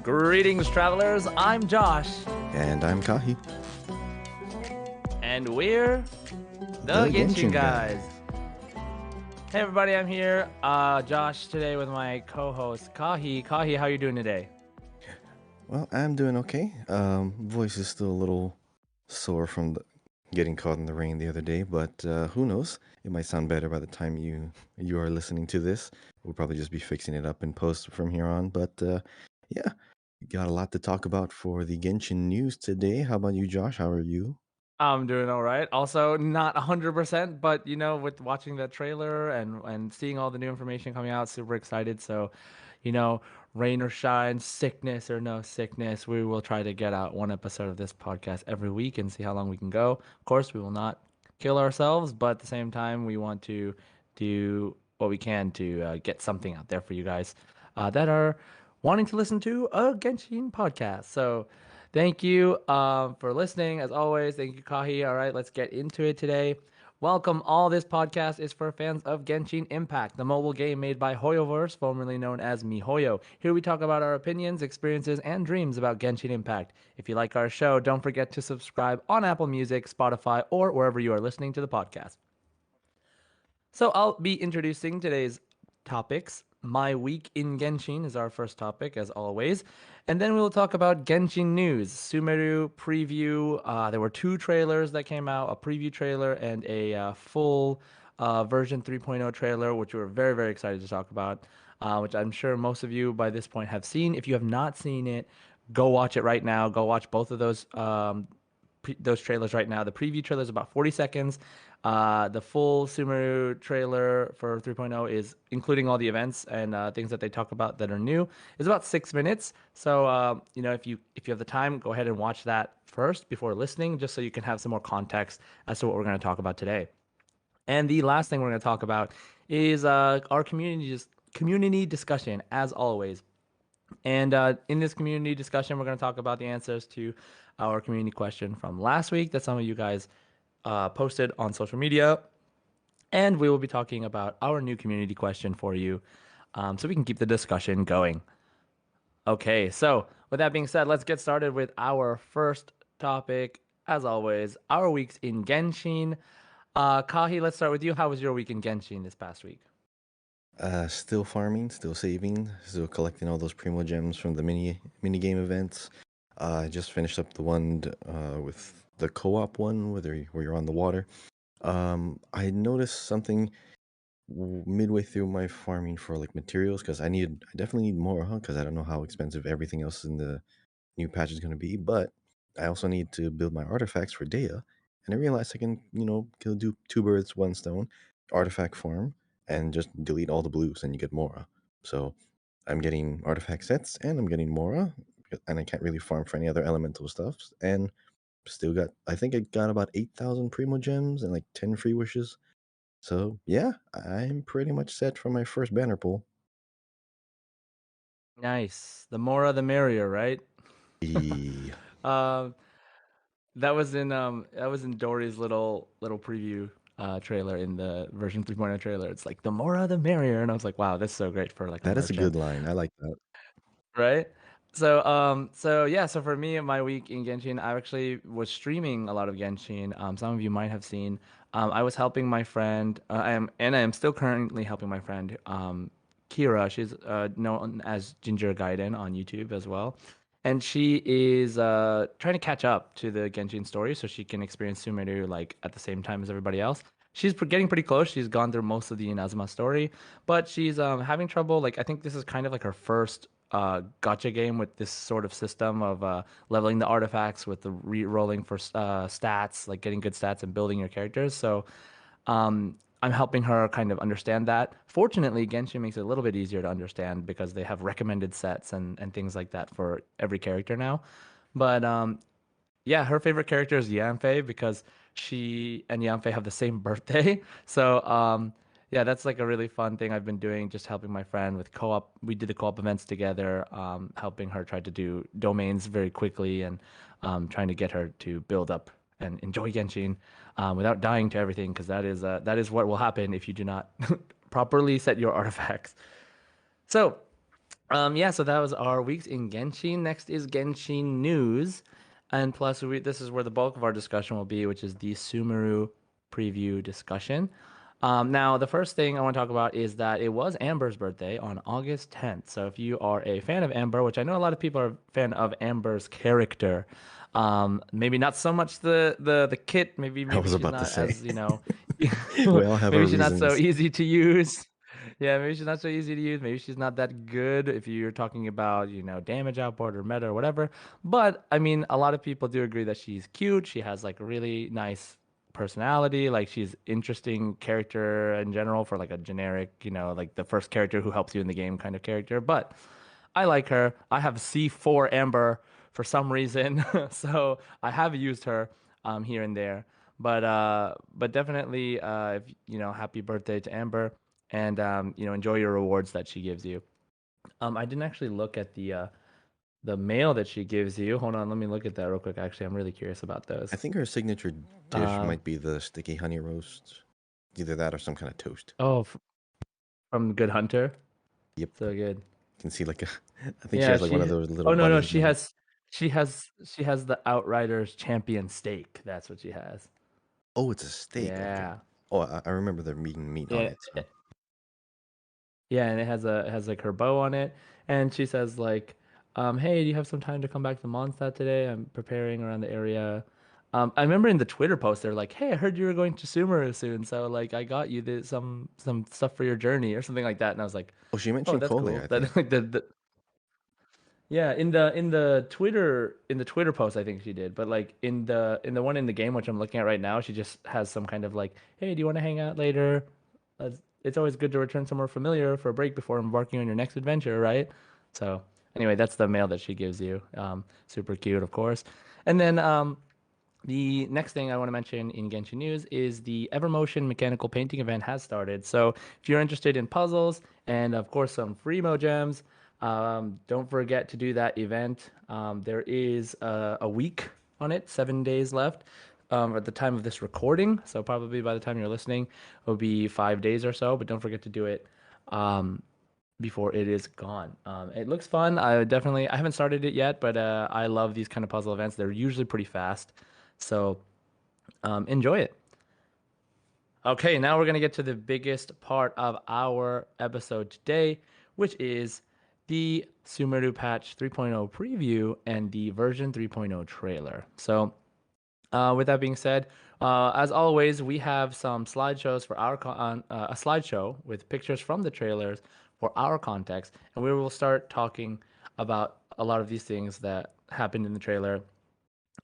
Greetings, travelers. I'm Josh, And I'm Kahi, and we're the the Genshin Genshin guys. guys. Hey, everybody. I'm here, Josh, today with my co-host Kahi. Kahi, how you doing today? Well, I'm doing okay. Voice is still a little sore from getting caught in the rain the other day, but who knows? It might sound better by the time you are listening to this. We'll probably just be fixing it up in post from here on. But yeah, we got a lot to talk about for the Genshin news today. How about you, Josh? How are you? I'm doing all right. Also, not 100%, but with watching that trailer and seeing all the new information coming out, super excited. So, you know, rain or shine, sickness or no sickness, we will try to get out one episode of this podcast every week and see how long we can go. Of course, we will not kill ourselves, but at the same time, we want to do what we can to get something out there for you guys that are wanting to listen to a Genshin podcast. So, thank you for listening. As always, thank you, Kahi. All right, let's get into it today. Welcome. All this podcast is for fans of Genshin Impact, the mobile game made by Hoyoverse, formerly known as MiHoYo. Here we talk about our opinions, experiences, and dreams about Genshin Impact. If you like our show, don't forget to subscribe on Apple Music, Spotify, or wherever you are listening to the podcast. So I'll be introducing today's topics. My week in Genshin is our first topic, as always. And then we'll talk about Genshin news, Sumeru preview. There were two trailers that came out, a preview trailer and a full version 3.0 trailer, which we're very, very excited to talk about, which I'm sure most of you by this point have seen. If you have not seen it, go watch it right now. Go watch both of those trailers right now. The preview trailer is about 40 seconds. The full Sumeru trailer for 3.0 is including all the events and things that they talk about that are new. Is about 6 minutes. So if you have the time, go ahead and watch that first before listening, just so you can have some more context as to what we're going to talk about today. And the last thing we're going to talk about is our community discussion, as always. And in this community discussion, we're going to talk about the answers to our community question from last week that some of you guys posted on social media. And we will be talking about our new community question for you so we can keep the discussion going. Okay, so with that being said, let's get started with our first topic. As always, our weeks in Genshin. Kahi, let's start with you. How was your week in Genshin this past week? Still farming, still saving, still collecting all those primo gems from the mini game events. I just finished up the one with the co-op one, where you're on the water. I noticed something midway through my farming for like materials because I definitely need more, huh? Because I don't know how expensive everything else in the new patch is going to be, but I also need to build my artifacts for Dea, and I realized I can, do two birds, one stone, artifact farm, and just delete all the blues, and you get Mora. So I'm getting artifact sets, and I'm getting Mora, and I can't really farm for any other elemental stuff, and still got, I think I got about 8,000 Primo Gems and like 10 free wishes. So yeah, I'm pretty much set for my first banner pull. Nice. The more the merrier, right? E- Um, that was in Dory's little preview trailer in the version 3.0 trailer. It's like the more the merrier, and I was like, wow, that's so great for like a that is a merchant, good line. I like that. right? So for me, my week in Genshin, I actually was streaming a lot of Genshin. Some of you might have seen. I was helping my friend. I am still currently helping my friend, Kira. She's known as Ginger Gaiden on YouTube as well, and she is trying to catch up to the Genshin story so she can experience Sumeru like at the same time as everybody else. She's getting pretty close. She's gone through most of the Inazuma story, but she's having trouble. Like I think this is kind of like her first gotcha game with this sort of system of leveling the artifacts with the re-rolling for stats, like getting good stats and building your characters. So I'm helping her kind of understand that. Fortunately, Genshin makes it a little bit easier to understand because they have recommended sets and things like that for every character now. But yeah, her favorite character is Yanfei because she and Yanfei have the same birthday. So Yeah, that's like a really fun thing I've been doing, just helping my friend with co-op. We did the co-op events together, helping her try to do domains very quickly and trying to get her to build up and enjoy Genshin without dying to everything, because that is what will happen if you do not properly set your artifacts. So, yeah, so that was our weeks in Genshin. Next is Genshin news, and plus this is where the bulk of our discussion will be, which is the Sumeru preview discussion. Now, the first thing I want to talk about is that it was Amber's birthday on August 10th. So if you are a fan of Amber, which I know a lot of people are a fan of Amber's character, maybe not so much the kit. Maybe I maybe was she's about to not say. as, you know, We all have our maybe she's not so reasons. easy to use. Yeah, maybe she's not so easy to use. Maybe she's not that good if you're talking about, damage output or meta or whatever. But I mean, a lot of people do agree that she's cute. She has like a really nice personality. Like she's interesting character in general for like a generic, like the first character who helps you in the game kind of character. But I like her. I have C4 Amber for some reason, so I have used her here and there. But definitely, if, happy birthday to Amber, and enjoy your rewards that she gives you. I didn't actually look at the mail that she gives you. Hold on, let me look at that real quick. Actually, I'm really curious about I those. think her signature dish Um, might be the sticky honey roast. Either that or some kind of toast. oh, from Good Hunter, Yep. so good. You can see like a, I think she Yeah, has like one of she. those little Oh no, no, bunnies she going. has, she has the Outriders champion steak. That's what she has. Oh, it's a steak. Okay. Yeah, Oh, I remember there being meat on yeah, it. So. yeah, and it has like her bow on it, and she says like, "Hey, do you have some time to come back to Mondstadt today? I'm preparing around the area." I remember in the Twitter post they're like, "Hey, I heard you were going to Sumeru soon, so like I got you some stuff for your journey or something like that." And I was like, Oh, she "Oh, mentioned that's Coley, cool." I That think. like the Yeah, in the Twitter post I think she did, but like in the one in the game which I'm looking at right now, she just has some kind of like, "Hey, do you want to hang out later? It's always good to return somewhere familiar for a break before embarking on your next adventure, right?" So anyway, that's the mail that she gives you. Super cute, of course. And then the next thing I want to mention in Genshin News is the Evermotion mechanical painting event has started. So if you're interested in puzzles and of course some free gems, don't forget to do that event. There is a week on it, 7 days left at the time of this recording. So probably by the time you're listening, it'll be 5 days or so. But don't forget to do it before it is gone. It looks fun. I haven't started it yet, but I love these kind of puzzle events. They're usually pretty fast, so enjoy it. Okay, now we're gonna get to the biggest part of our episode today, which is the Sumeru patch 3.0 preview and the version 3.0 trailer. So with that being said, as always, we have some slideshows for a slideshow with pictures from the trailers for our context, and we will start talking about a lot of these things that happened in the trailer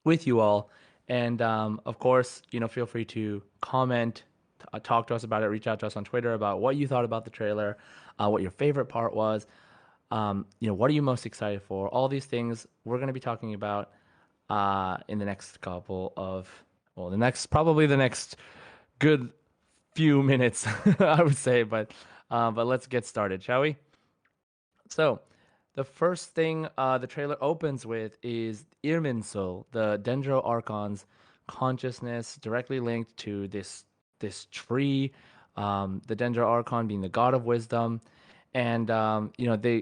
with you all. And of course, feel free to comment, talk to us about it, reach out to us on Twitter about what you thought about the trailer, what your favorite part was. What are you most excited for? All these things we're going to be talking about in the next well, probably the next good few minutes, I would say. But let's get started, shall we? So, the first thing the trailer opens with is Irminsul, the Dendro Archon's consciousness, directly linked to this tree. The Dendro Archon being the god of wisdom, and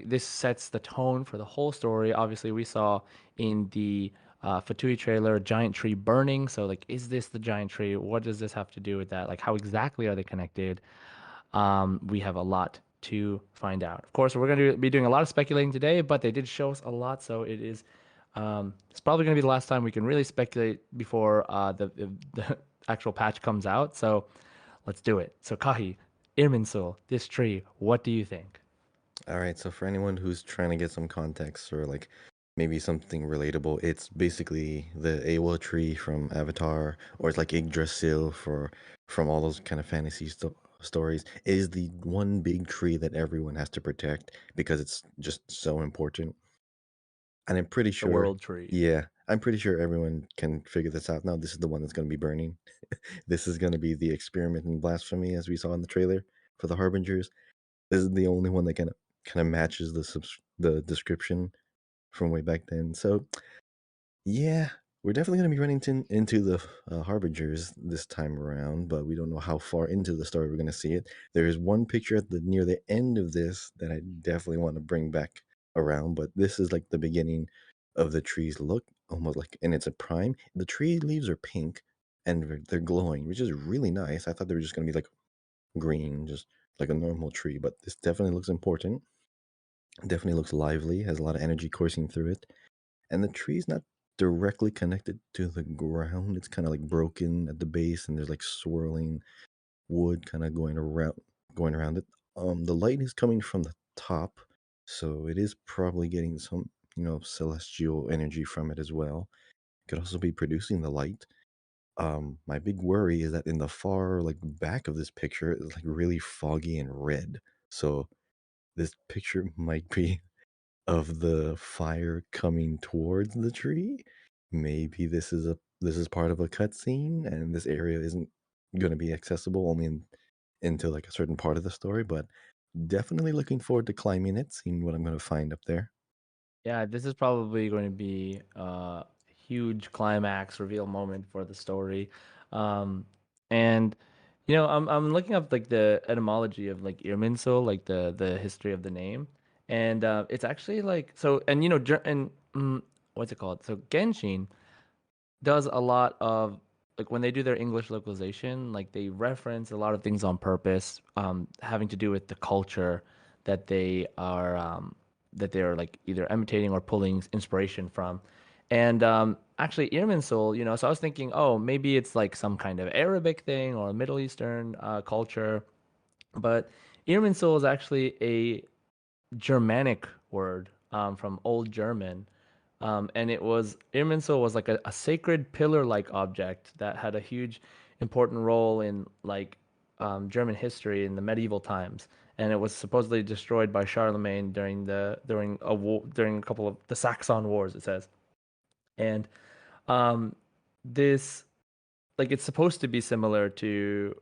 this sets the tone for the whole story. Obviously, we saw in the Fatui trailer giant tree burning. So, like, is this the giant tree? What does this have to do with that? Like, how exactly are they connected? We have a lot to find out. Of course, we're going to be doing a lot of speculating today, but they did show us a lot, so it's probably going to be the last time we can really speculate before the actual patch comes out. So let's do it. So Kahi, Irminsul, this tree, what do you think? All right, so for anyone who's trying to get some context or like maybe something relatable, it's basically the Awa tree from Avatar, or it's like Yggdrasil from all those kind of stories. It is the one big tree that everyone has to protect because it's just so important. And I'm pretty The sure, world tree. yeah, I'm pretty sure everyone can figure this out. Now, this is the one that's going to be burning. This is going to be the experiment in blasphemy, as we saw in the trailer. for the harbingers. This is the only one that kind of matches the description from way back then. So yeah, we're definitely going to be running into the harbingers this time around, but we don't know how far into the story we're going to see it. There is one picture at the near the end of this that I definitely want to bring back around, but this is like the beginning of the tree's look, almost like, and it's a prime. The tree leaves are pink and they're glowing, which is really nice. I thought they were just going to be like green, just like a normal tree, but this definitely looks important. Definitely looks lively, has a lot of energy coursing through it, and the tree's not directly connected to the ground. It's kind of like broken at the base, and there's like swirling wood kind of going around it. The light is coming from the top, so it is probably getting some, celestial energy from it as well. It could also be producing the light. My big worry is that in the far like back of this picture, it's like really foggy and red. So this picture might be of the fire coming towards the tree. Maybe this is part of a cutscene, and this area isn't going to be accessible only into like a certain part of the story. But definitely looking forward to climbing it, seeing what I'm going to find up there. Yeah, this is probably going to be a huge climax reveal moment for the story. Um, and I'm looking up like the etymology of like Irminsul, like the history of the name, and it's actually like so. And what's it called? So Genshin does a lot of like when they do their English localization, like they reference a lot of things on purpose, having to do with the culture that they're like either imitating or pulling inspiration from. And actually, Irminsul, so I was thinking, oh, maybe it's like some kind of Arabic thing or Middle Eastern culture, but Irminsul is actually a Germanic word from Old German. And it was Irminsul was like a sacred pillar-like object that had a huge important role in like German history in the medieval times. And it was supposedly destroyed by Charlemagne during a war, during a couple of the Saxon Wars, it says. And um, this like it's supposed to be similar to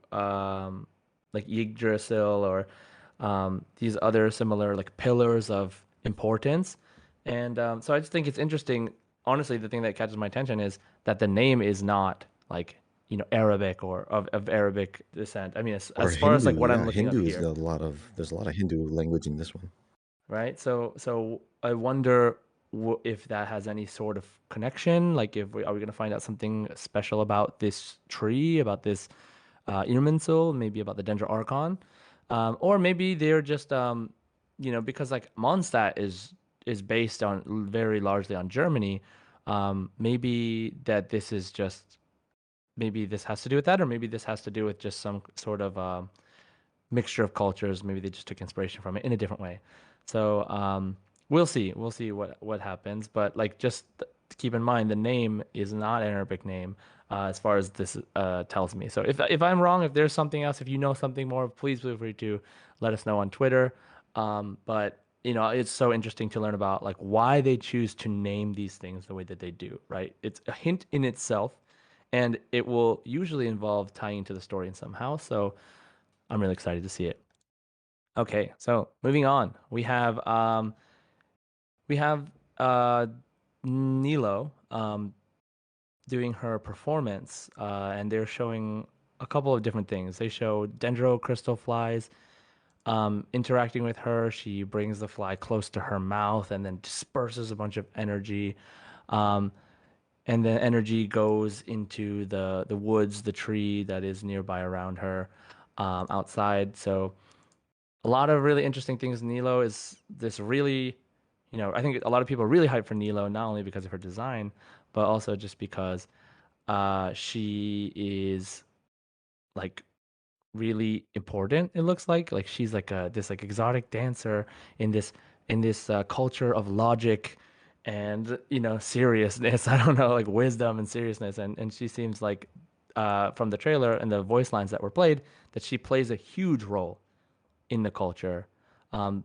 like Yggdrasil or these other similar like pillars of importance. And so I just think it's interesting. Honestly, the thing that catches my attention is that the name is not like Arabic or of Arabic descent. I mean, Or as far as like Hindu, what I'm yeah, looking up Hindu is here, there's a lot of Hindu language in this one. right? So I wonder if that has any sort of connection. Like, if are we going to find out something special about this tree, about this Irminsul, maybe about the Dendra Archon, or maybe they're just because like Mondstadt is based on very largely on Germany. Maybe that this is just maybe this has to do with that, or maybe this has to do with just some sort of mixture of cultures. Maybe they just took inspiration from it in a different way. So we'll see. We'll see what happens. But like just keep in mind the name is not an Arabic name as far as this tells me. So if I'm wrong, if there's something else, if you know something more, please feel free to let us know on Twitter. But it's so interesting to learn about like why they choose to name these things the way that they do, right? It's a hint in itself, and it will usually involve tying into the story in somehow. So I'm really excited to see it. Okay, so moving on, we have Nilo doing her performance, and they're showing a couple of different things. They show dendro crystal flies interacting with her. She brings the fly close to her mouth and then disperses a bunch of energy. Um, and the energy goes into the woods, the tree that is nearby around her, outside. So a lot of really interesting things. Nilo is this really, I think a lot of people are really hyped for Nilo, not only because of her design, but also just because she is like really important. It looks like she's like this like exotic dancer in this culture of logic and seriousness. I don't know, like wisdom and seriousness, and she seems like from the trailer and the voice lines that were played that she plays a huge role in the culture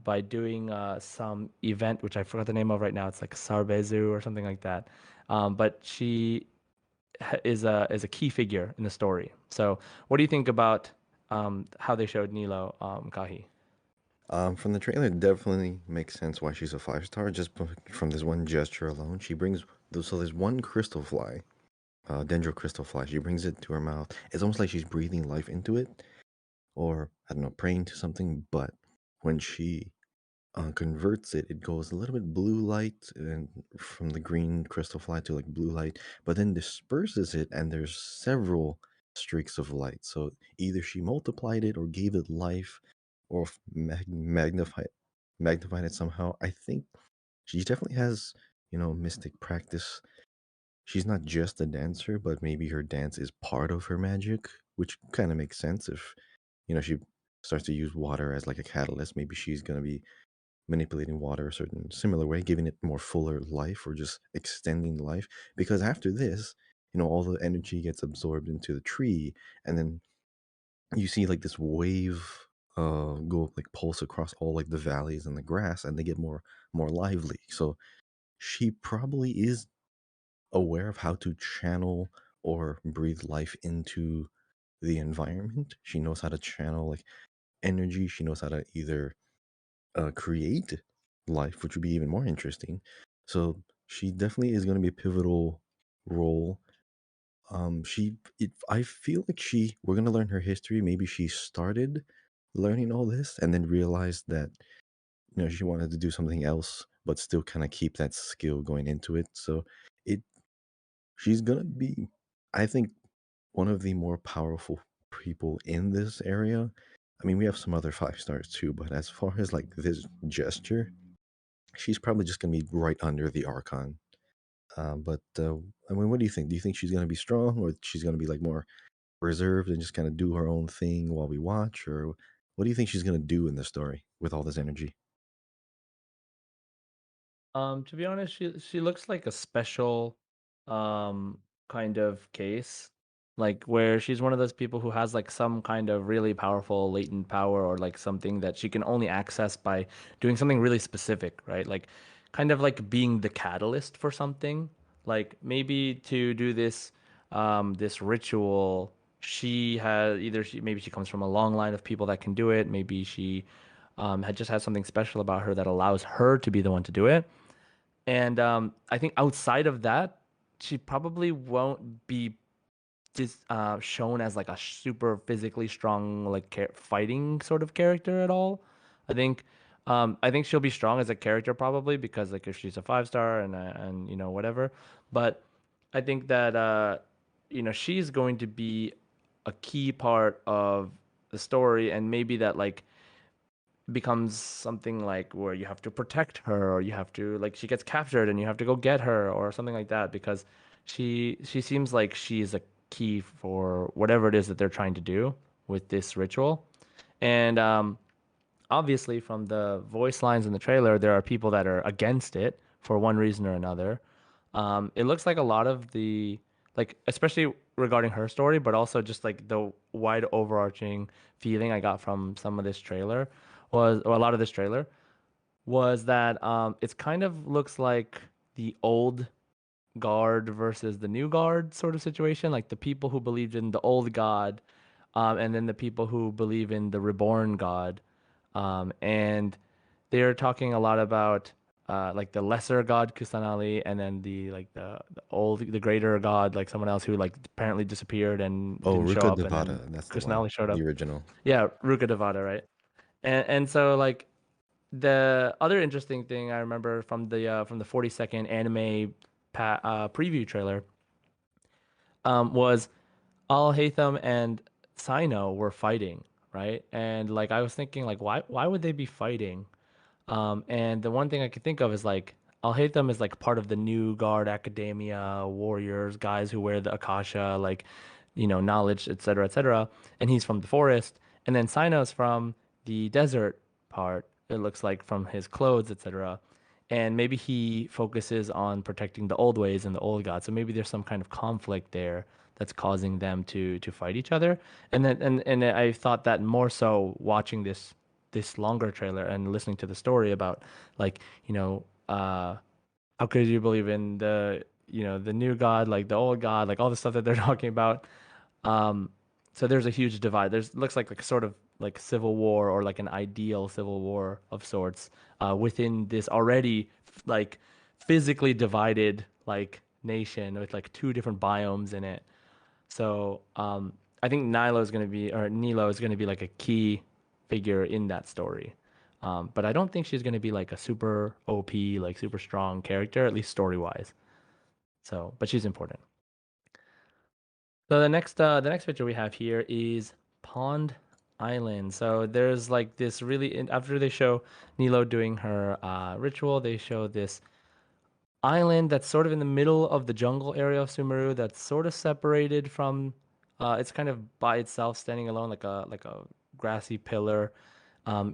by doing some event, which I forgot the name of right now. It's like Sarbezu or something like that. But she is a key figure in the story. So, what do you think about how they showed Nilo Kahi. From the trailer, it definitely makes sense why she's a 5 star. From this one gesture alone, so there's one crystal fly, dendro crystal fly. She brings it to her mouth. It's almost like she's breathing life into it, or I don't know, praying to something. But when she converts it, it goes a little bit blue light and from the green crystal fly to like blue light, but then disperses it, and there's several streaks of light. So either she multiplied it or gave it life, or magnified it somehow. I think she definitely has, mystic practice. She's not just a dancer, but maybe her dance is part of her magic, which kind of makes sense if she starts to use water as like a catalyst. Maybe she's gonna be manipulating water a certain similar way, giving it more fuller life or just extending life. Because after this, all the energy gets absorbed into the tree, and then you see like this wave go like pulse across all like the valleys and the grass, and they get more lively. So she probably is aware of how to channel or breathe life into the environment. She knows how to channel like energy. She knows how to either create life, which would be even more interesting. So she definitely is going to be a pivotal role. I feel like we're going to learn her history. Maybe she started learning all this and then realized that she wanted to do something else, but still kind of keep that skill going into it. So it she's gonna be, I think, one of the more powerful people in this area. I mean, we have some other 5 stars too, but as far as like this gesture, she's probably just gonna be right under the Archon. But I mean, what do you think? Do you think she's gonna be strong, or she's gonna be like more reserved and just kind of do her own thing while we watch, or what do you think she's gonna do in the story with all this energy? To be honest, she looks like a special kind of case. Like where she's one of those people who has like some kind of really powerful latent power or like something that she can only access by doing something really specific, right? Like kind of like being the catalyst for something. Like maybe to do this ritual, she has either she maybe she comes from a long line of people that can do it. Maybe she had just had something special about her that allows her to be the one to do it. And I think outside of that, she probably won't be shown as like a super physically strong, like fighting sort of character at all. I think she'll be strong as a character probably because like if she's a 5 star and whatever. But I think that she's going to be a key part of the story, and maybe that like becomes something like where you have to protect her, or you have to like she gets captured and you have to go get her or something like that, because she seems like she's a key for whatever it is that they're trying to do with this ritual. And obviously from the voice lines in the trailer, there are people that are against it for one reason or another. It looks like a lot of the like, especially regarding her story, but also just like the wide overarching feeling I got from some of this trailer or a lot of this trailer was that it's kind of looks like the old guard versus the new guard sort of situation, like the people who believed in the old god, and then the people who believe in the reborn god. And they're talking a lot about like the lesser god Kusanali, and then the greater god, like someone else who like apparently disappeared and Oh, didn't show Ruka up, and then Devada, that's the one, Kusanali showed the up. original. Yeah, Ruka Devada, right? And so like the other interesting thing I remember from the 40-second anime preview trailer was Al Haytham and Sino were fighting, right? And like I was thinking like why would they be fighting? And the one thing I could think of is like Al Haytham is like part of the New Guard Academia warriors, guys who wear the Akasha, like, knowledge, etc., etc. And he's from the forest. And then Sino's from the desert part, it looks like from his clothes, etc. And maybe he focuses on protecting the old ways and the old gods. So maybe there's some kind of conflict there that's causing them to fight each other. And I thought that more so watching this longer trailer and listening to the story about like how could you believe in the the new god, like the old god, like all the stuff that they're talking about. So there's a huge divide. There's looks like sort of like civil war or like an ideal civil war of sorts within this already like physically divided like nation with like two different biomes in it. So I think Nilo is going to be or Nilo is going to be like a key figure in that story. But I don't think she's going to be like a super OP, like super strong character, at least story wise. So, but she's important. So the next picture we have here is Pond Island. So there's like this after they show Nilo doing her ritual, they show this island that's sort of in the middle of the jungle area of Sumeru that's sort of separated from it's kind of by itself standing alone like a grassy pillar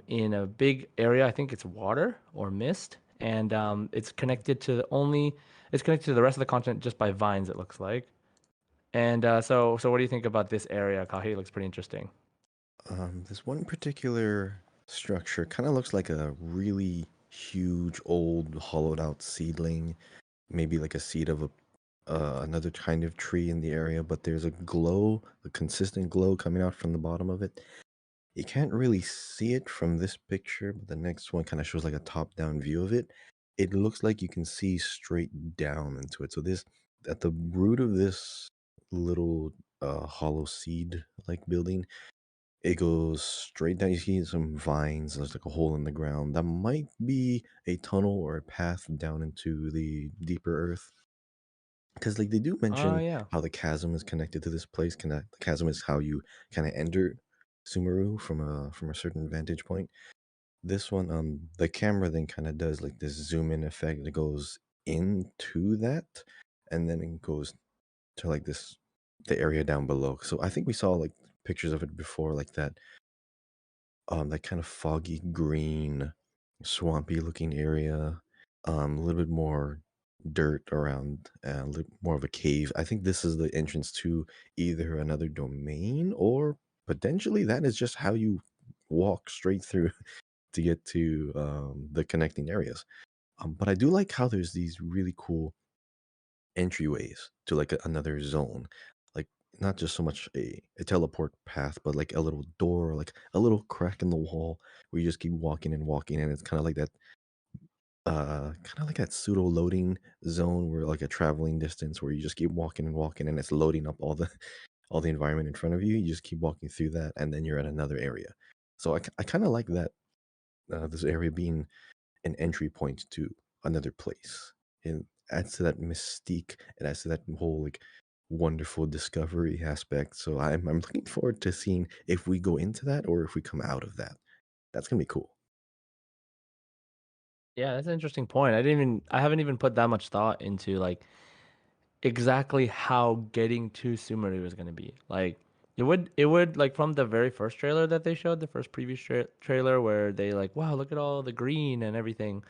in a big area. I think it's water or mist and it's connected to the rest of the continent just by vines it looks like. And so what do you think about this area? Kahi looks pretty interesting. This one particular structure kind of looks like a really huge old hollowed out seedling, maybe like a seed of a another kind of tree in the area, but there's a glow, a consistent glow coming out from the bottom of it. You can't really see it from this picture, but the next one kind of shows like a top-down view of it. It looks like you can see straight down into it. So this at the root of this little hollow seed like building, it goes straight down. You see some vines. There's like a hole in the ground. That might be a tunnel or a path down into the deeper earth. Because like they do Oh mention yeah. how the chasm is connected to this place. The chasm is how you kind of enter Sumeru from a certain vantage point. This one, the camera then kind of does like this zoom in effect that goes into that, and then it goes to like this the area down below. So I think we saw like pictures of it before, like that kind of foggy green, swampy looking area. A little bit more dirt around, a little more of a cave. I think this is the entrance to either another domain or potentially that is just how you walk straight through to get to the connecting areas. But I do like how there's these really cool entryways to like another zone, like not just so much a teleport path, but like a little door, like a little crack in the wall where you just keep walking and walking, and it's kind of like that pseudo loading zone where like a traveling distance where you just keep walking and walking, and it's loading up all the all the environment in front of you. You just keep walking through that, and then you're at another area. So I kind of like that this area being an entry point to another place. It adds to that mystique. It adds to that whole like wonderful discovery aspect. So I'm looking forward to seeing if we go into that or if we come out of that. That's gonna be cool. Yeah, that's an interesting point. I haven't even put that much thought into like exactly how getting to Sumeru is going to be. Like it would like from the very first trailer that they showed, the first previous trailer where they like, wow, look at all the green and everything.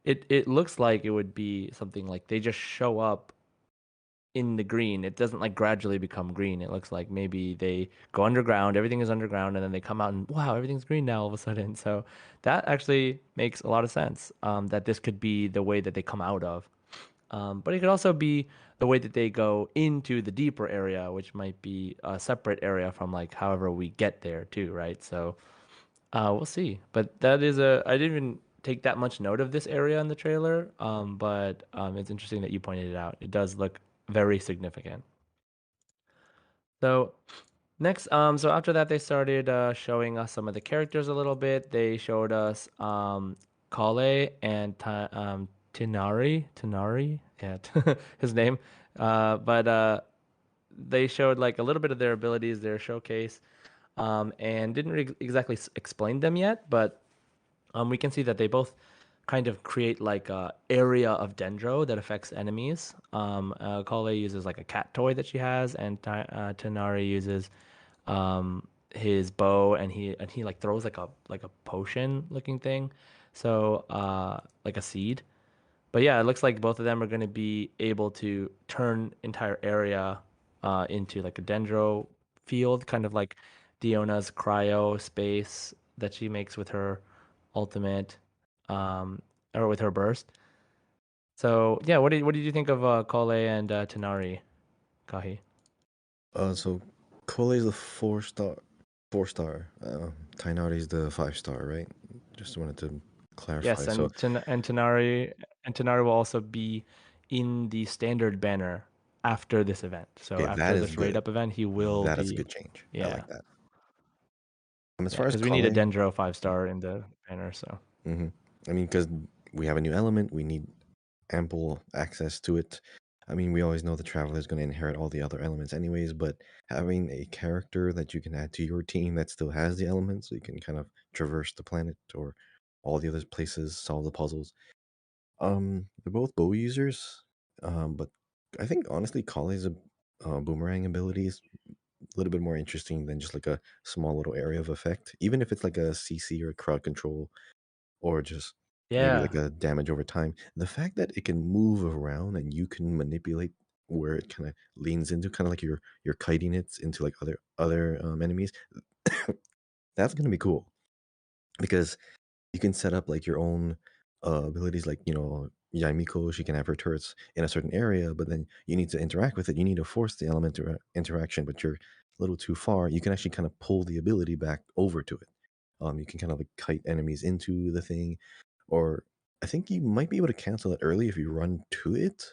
It looks like it would be something like they just show up in the green. It doesn't like gradually become green. It looks like maybe they go underground, everything is underground, and then they come out and wow, everything's green now all of a sudden. So that actually makes a lot of sense. That this could be the way that they come out of. But it could also be the way that they go into the deeper area, which might be a separate area from like however we get there too, right? So we'll see. But that is I didn't even take that much note of this area in the trailer. But it's interesting that you pointed it out. It does look very significant. So next, so after that, they started showing us some of the characters a little bit. They showed us Kale and Tinari, yeah, his name. But they showed like a little bit of their abilities, their showcase, and didn't re exactly explain them yet. But we can see that they both kind of create like a area of dendro that affects enemies. Kale uses like a cat toy that she has, and Tanari uses his bow, and he like throws like a potion looking thing, so like a seed. But yeah, it looks like both of them are going to be able to turn entire area into like a dendro field, kind of like Diona's cryo space that she makes with her ultimate, um, or with her burst. So yeah, what did you think of Kole and Tanari, Kahi? So Cole's the 4 star. 4 star. Tainari's the 5 star, right? Just wanted to clarify. Yes, So and Tanari will also be in the standard banner after this event. So okay, that after is this raid good. up event, he will That is a be, good change. I yeah, like that. As yeah, far as because we need a Kale, Dendro 5 star in the banner. So hmm I mean, because we have a new element, we need ample access to it. I mean, we always know the traveler is going to inherit all the other elements, anyways, but having a character that you can add to your team that still has the elements, so you can kind of traverse the planet or all the other places, solve the puzzles. They're both bow users, but I think honestly, Kale's boomerang ability is a little bit more interesting than just like a small little area of effect. Even if it's like a CC or a crowd control or just maybe like yeah, a damage over time. The fact that it can move around and you can manipulate where it kind of leans into, kind of like you're kiting it into like other enemies. That's gonna be cool because you can set up like your own abilities, like Yaimiko. She can have her turrets in a certain area, but then you need to interact with it. You need to force the element interaction, but you're a little too far. You can actually kind of pull the ability back over to it. You can kind of like kite enemies into the thing, or I think you might be able to cancel it early if you run to it.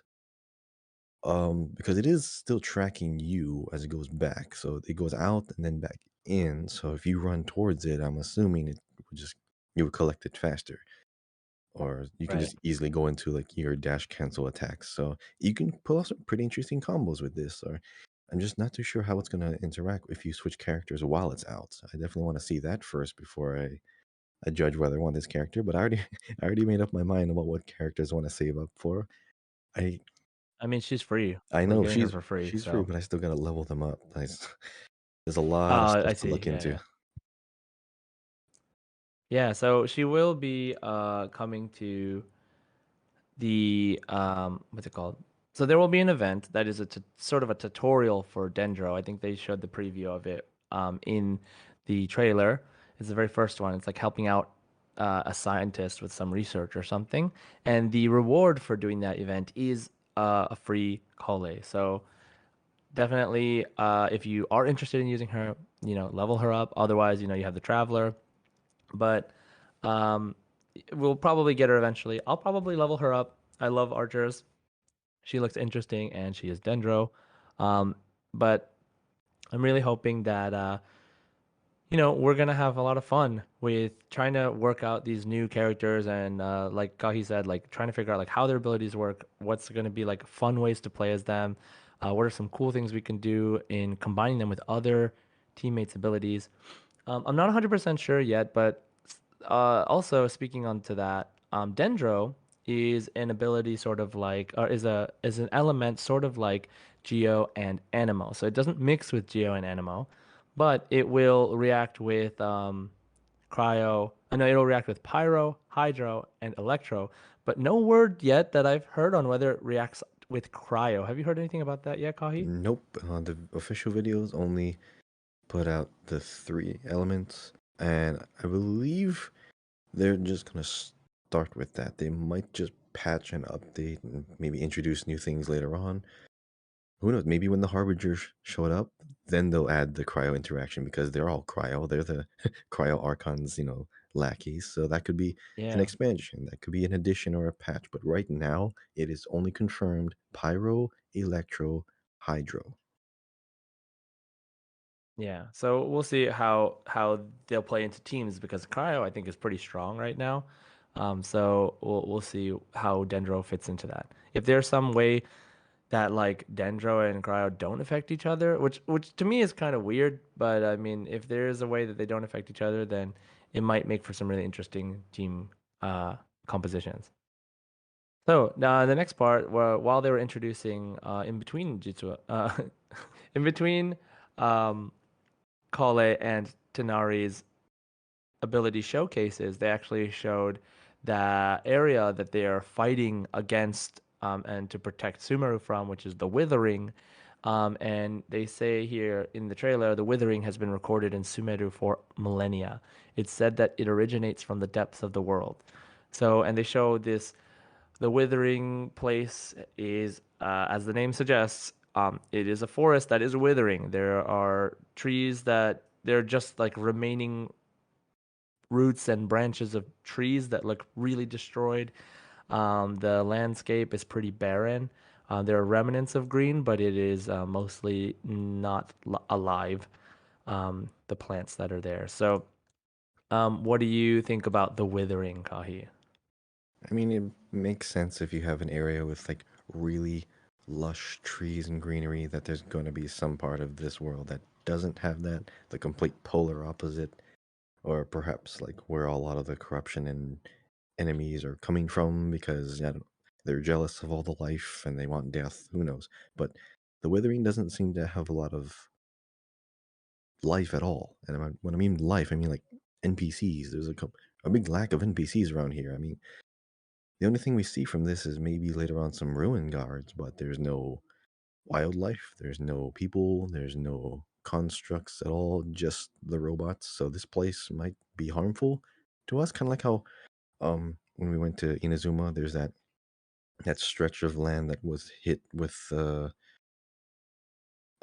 Because it is still tracking you as it goes back. So it goes out and then back in. So if you run towards it, I'm assuming it would just you would collect it faster. Or you can right. just easily go into like your dash cancel attacks. So you can pull off some pretty interesting combos with this. Or I'm just not too sure how it's gonna interact if you switch characters while it's out. I definitely want to see that first before I judge whether I want this character. But I already I already made up my mind about what characters I want to save up for. I I mean, she's free. I We're know getting her for free. she's free, So, but I still gotta level them up. There's a lot of I stuff to see. look Yeah, into. yeah. Yeah, so she will be coming to the what's it called? So there will be an event that is sort of a tutorial for Dendro. I think they showed the preview of it in the trailer. It's the very first one. It's like helping out a scientist with some research or something. And the reward for doing that event is a free Kale. So definitely, if you are interested in using her, level her up. Otherwise, you have the Traveler. But um, we'll probably get her eventually. I'll probably level her up. I love archers. She looks interesting, and she is Dendro. Um, but I'm really hoping that we're gonna have a lot of fun with trying to work out these new characters and like Kahi said, like trying to figure out like how their abilities work, what's gonna be like fun ways to play as them, what are some cool things we can do in combining them with other teammates' abilities. I'm not 100% sure yet, but also speaking onto that, Dendro is an ability sort of like, or is an element sort of like Geo and Anemo. So it doesn't mix with Geo and Anemo, but it will react with Cryo. I know it'll react with Pyro, Hydro, and Electro, but no word yet that I've heard on whether it reacts with Cryo. Have you heard anything about that yet, Kahi? Nope. The official videos only put out the 3 elements, and I believe they're just gonna start with that. They might just patch and update and maybe introduce new things later on. Who knows? Maybe when the Harbingers showed up, then they'll add the cryo interaction because they're all cryo. They're the cryo archons, lackeys. So that could be an Yeah. expansion. That could be an addition or a patch. But right now, it is only confirmed Pyro, Electro, Hydro. Yeah, so we'll see how they'll play into teams because Cryo I think is pretty strong right now. So we'll see how Dendro fits into that. If there's some way that like Dendro and Cryo don't affect each other, which to me is kind of weird, but I mean if there is a way that they don't affect each other, then it might make for some really interesting team compositions. So the next part, while they were introducing in between Jutsu, in between. Um, Kale and Tanari's ability showcases, they actually showed the area that they are fighting against and to protect Sumeru from, which is the Withering. And they say here in the trailer, the Withering has been recorded in Sumeru for millennia. It's said that it originates from the depths of the world. So, and they show this, the Withering place is, as the name suggests, it is a forest that is withering. There are trees that they're just like remaining roots and branches of trees that look really destroyed. The landscape is pretty barren. There are remnants of green, but it is mostly not alive, the plants that are there. So, what do you think about the withering, Kahi? I mean, it makes sense if you have an area with like really lush trees and greenery that there's going to be some part of this world that doesn't have that, the complete polar opposite, or perhaps like where a lot of the corruption and enemies are coming from because they're jealous of all the life and they want death. Who knows? But the Withering doesn't seem to have a lot of life at all. And when I mean life, I mean like NPCs. There's a big lack of NPCs around here. I mean, the only thing we see from this is maybe later on some ruin guards, but there's no wildlife, there's no people, there's no constructs at all, just the robots. So this place might be harmful to us, kind of like how when we went to Inazuma, there's that stretch of land that was hit with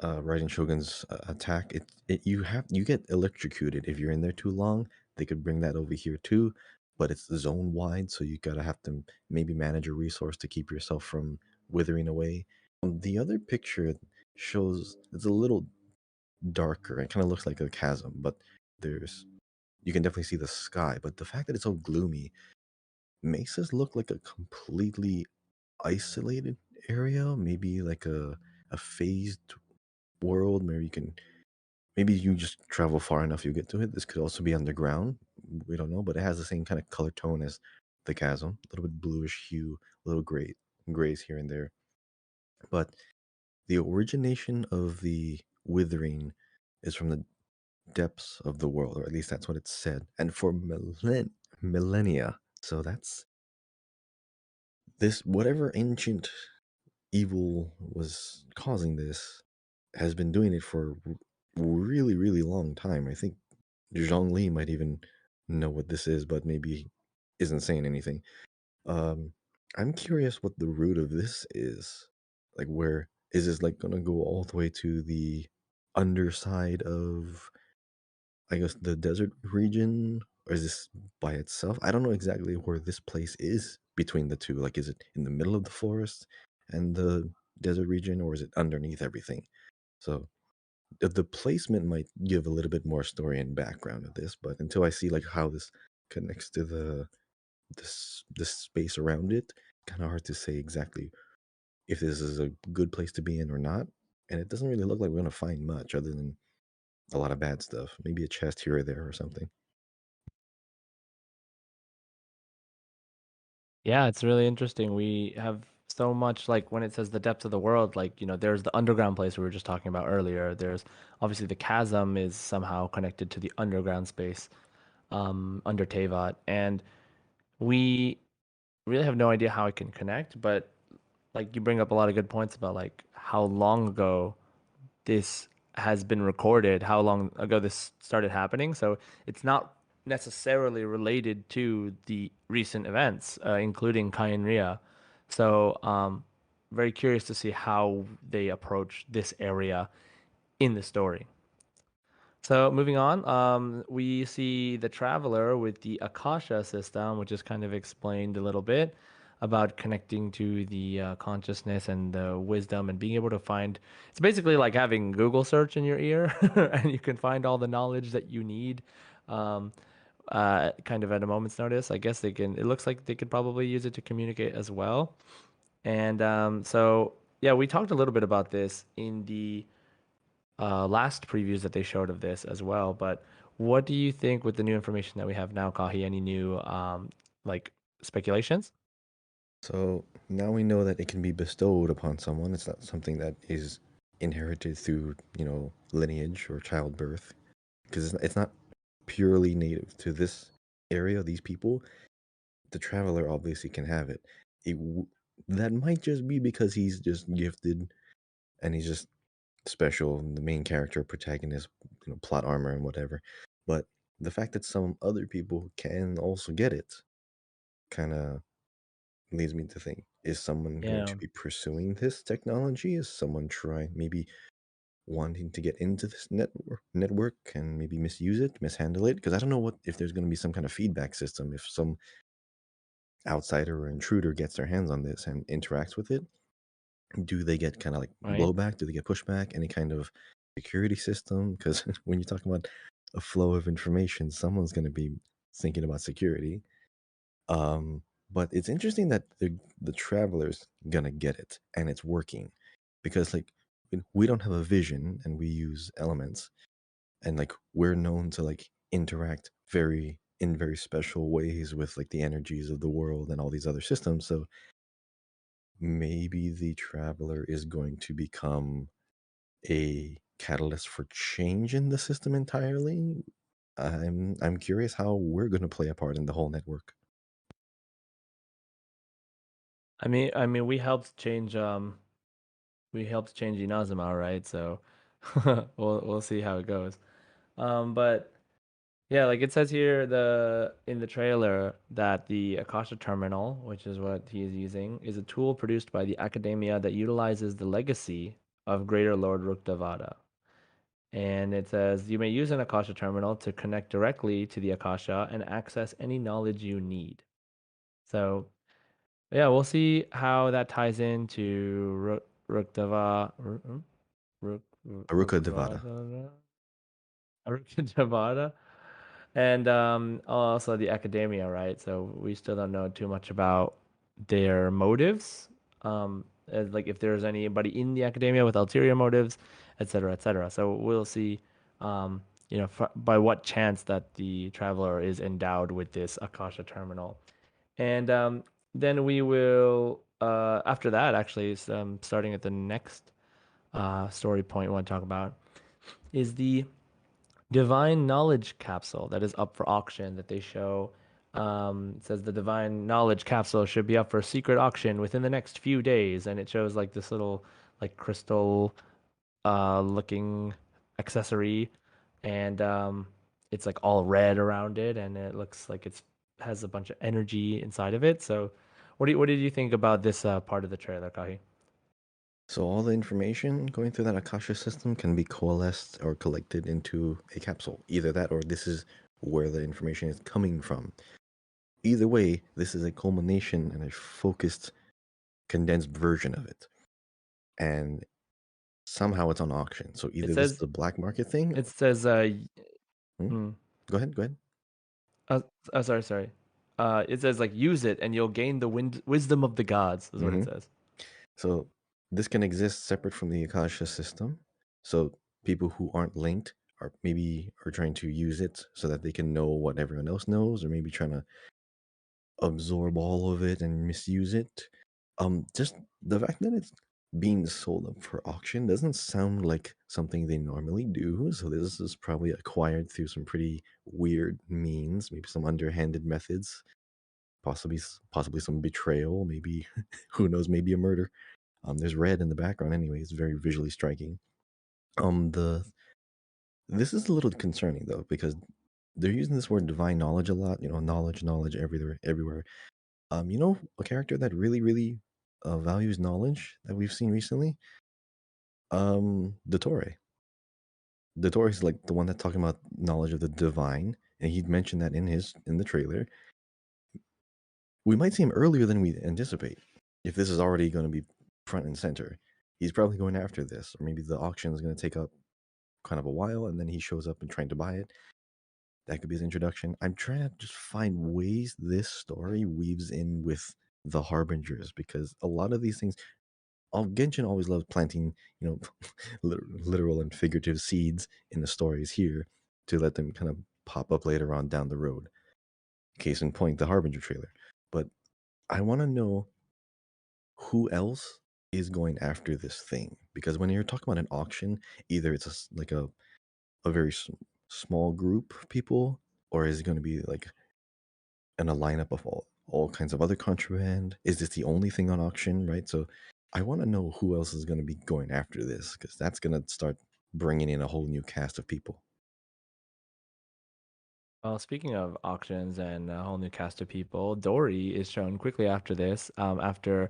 Raiden Shogun's attack. You get electrocuted if you're in there too long. They could bring that over here too, but it's zone wide, so you gotta have to maybe manage a resource to keep yourself from withering away. The other picture shows it's a little darker. It kind of looks like a chasm, but there's you can definitely see the sky. But the fact that it's so gloomy makes this look like a completely isolated area, maybe like a phased world where maybe you just travel far enough you get to it. This could also be underground. We don't know, but it has the same kind of color tone as the chasm, a little bit bluish hue, a little grays here and there. But the origination of the withering is from the depths of the world, or at least that's what it's said, and for millennia. So that's this whatever ancient evil was causing this has been doing it for a really, really long time. I think Zhongli might even know what this is, but maybe isn't saying anything. Um, I'm curious what the root of this is. Like, where is this like gonna go all the way to the underside of, I guess, the desert region, or is this by itself? I don't know exactly where this place is between the two. Like, is it in the middle of the forest and the desert region, or is it underneath everything? So the placement might give a little bit more story and background of this, but until I see like how this connects to this space around it, kind of hard to say exactly if this is a good place to be in or not. And it doesn't really look like we're gonna find much other than a lot of bad stuff. Maybe a chest here or there or something. Yeah, it's really interesting. We have so much like when it says the depths of the world, like, there's the underground place we were just talking about earlier. There's obviously the chasm is somehow connected to the underground space under Tevat. And we really have no idea how it can connect, but like you bring up a lot of good points about like how long ago this has been recorded, how long ago this started happening. So it's not necessarily related to the recent events, including Kyenria. So very curious to see how they approach this area in the story. So moving on, we see the traveler with the Akasha system, which is kind of explained a little bit about connecting to the consciousness and the wisdom and being able to find. It's basically like having Google search in your ear, and you can find all the knowledge that you need, um, kind of at a moment's notice. I guess they can. It looks like they could probably use it to communicate as well. And so, yeah, we talked a little bit about this in the last previews that they showed of this as well. But what do you think with the new information that we have now, Kahi? Any new like speculations? So now we know that it can be bestowed upon someone. It's not something that is inherited through, lineage or childbirth, because it's not purely native to this area, these people. The traveler obviously can have it. That might just be because he's just gifted and he's just special, the main character, protagonist, plot armor and whatever. But the fact that some other people can also get it kind of leads me to think. Is someone going Yeah. to be pursuing this technology? Is someone trying, maybe wanting to get into this network and maybe misuse it, mishandle it? Because I don't know what if there's going to be some kind of feedback system if some outsider or intruder gets their hands on this and interacts with it. Do they get kind of like Right. blowback? Do they get pushback? Any kind of security system? Because when you talk about a flow of information, someone's going to be thinking about security. Um, but it's interesting that the traveler's gonna get it and it's working because like we don't have a vision and we use elements and like we're known to like interact very special ways with like the energies of the world and all these other systems. So maybe the traveler is going to become a catalyst for change in the system entirely. I'm curious how we're going to play a part in the whole network. I mean, we helped change Inazuma, right? So we'll see how it goes. But yeah, like it says here in the trailer that the Akasha terminal, which is what he is using, is a tool produced by the academia that utilizes the legacy of Greater Lord Rukdavada. And it says you may use an Akasha terminal to connect directly to the Akasha and access any knowledge you need. So yeah, we'll see how that ties into Rukdava, Aruka Devada. Rukdavada. And also the academia, right? So we still don't know too much about their motives. Like if there's anybody in the academia with ulterior motives, et cetera, et cetera. So we'll see, by what chance that the traveler is endowed with this Akasha terminal. And then we will, after that, actually, starting at the next story point we want to talk about is the divine knowledge capsule that is up for auction that they show. It says the divine knowledge capsule should be up for a secret auction within the next few days, and it shows like this little like crystal looking accessory, and it's like all red around it, and it looks like it's has a bunch of energy inside of it. So, what did you think about this part of the trailer, Kahi? So all the information going through that Akasha system can be coalesced or collected into a capsule. Either that or this is where the information is coming from. Either way, this is a culmination and a focused, condensed version of it. And somehow it's on auction. So It either this is says a black market thing. it says Hmm? hmm, Go ahead, go ahead. uh, sorry. It says like use it and you'll gain the wisdom of the gods is what Hmm. it says. So this can exist separate from the Akasha system. So people who aren't linked are maybe are trying to use it so that they can know what everyone else knows, or maybe trying to absorb all of it and misuse it. Just the fact that it's being sold up for auction doesn't sound like something they normally do. So this is probably acquired through some pretty weird means, maybe some underhanded methods, possibly some betrayal, maybe who knows, maybe a murder. There's red in the background anyway. It's very visually striking. The This is a little concerning though because they're using this word divine knowledge a lot. You know, knowledge everywhere. A character that really values knowledge that we've seen recently. Dottore. Dottore is like the one that's talking about knowledge of the divine, and he'd mentioned that in the trailer. We might see him earlier than we anticipate. If this is already going to be front and center, he's probably going after this, or maybe the auction is going to take up kind of a while, and then he shows up and trying to buy it. That could be his introduction. I'm trying to just find ways this story weaves in with the harbingers because a lot of these things Genshin always loves planting, you know, literal and figurative seeds in the stories here to let them kind of pop up later on down the road. Case in point, the Harbinger trailer. But I want to know who else is going after this thing because when you're talking about an auction, either it's like a very small group of people, or is it going to be like in a lineup of all kinds of other contraband? Is this the only thing on auction, right? So I want to know who else is going to be going after this because that's going to start bringing in a whole new cast of people. Well, speaking of auctions and a whole new cast of people, Dory is shown quickly after this, after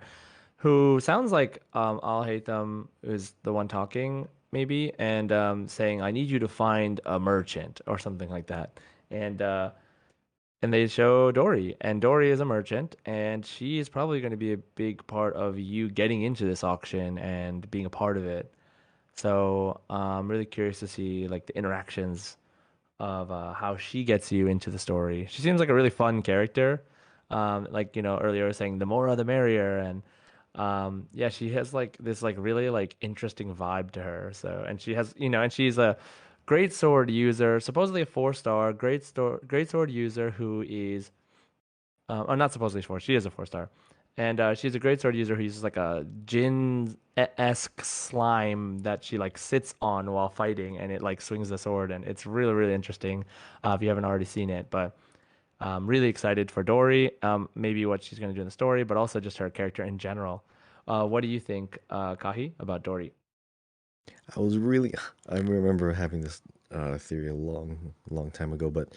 who sounds like I'll hate them is the one talking maybe and saying I need you to find a merchant or something like that. And and they show Dory, and Dory is a merchant, and she is probably going to be a big part of you getting into this auction and being a part of it. So I'm really curious to see like the interactions of how she gets you into the story. She seems like a really fun character. Like earlier I was saying, the more the merrier, and yeah, she has like this like really like interesting vibe to her. So, and she has and she's a great sword user, supposedly a 4 star, great sword user who is oh, not supposedly 4. She is a 4 star. And she's a great sword user who uses like a Jin-esque slime that she like sits on while fighting, and it like swings the sword, and it's really really interesting. If you haven't already seen it, but really excited for Dory. Maybe what she's going to do in the story, but also just her character in general. What do you think, Kahi, about Dory? I was really, I remember having this theory a long time ago, but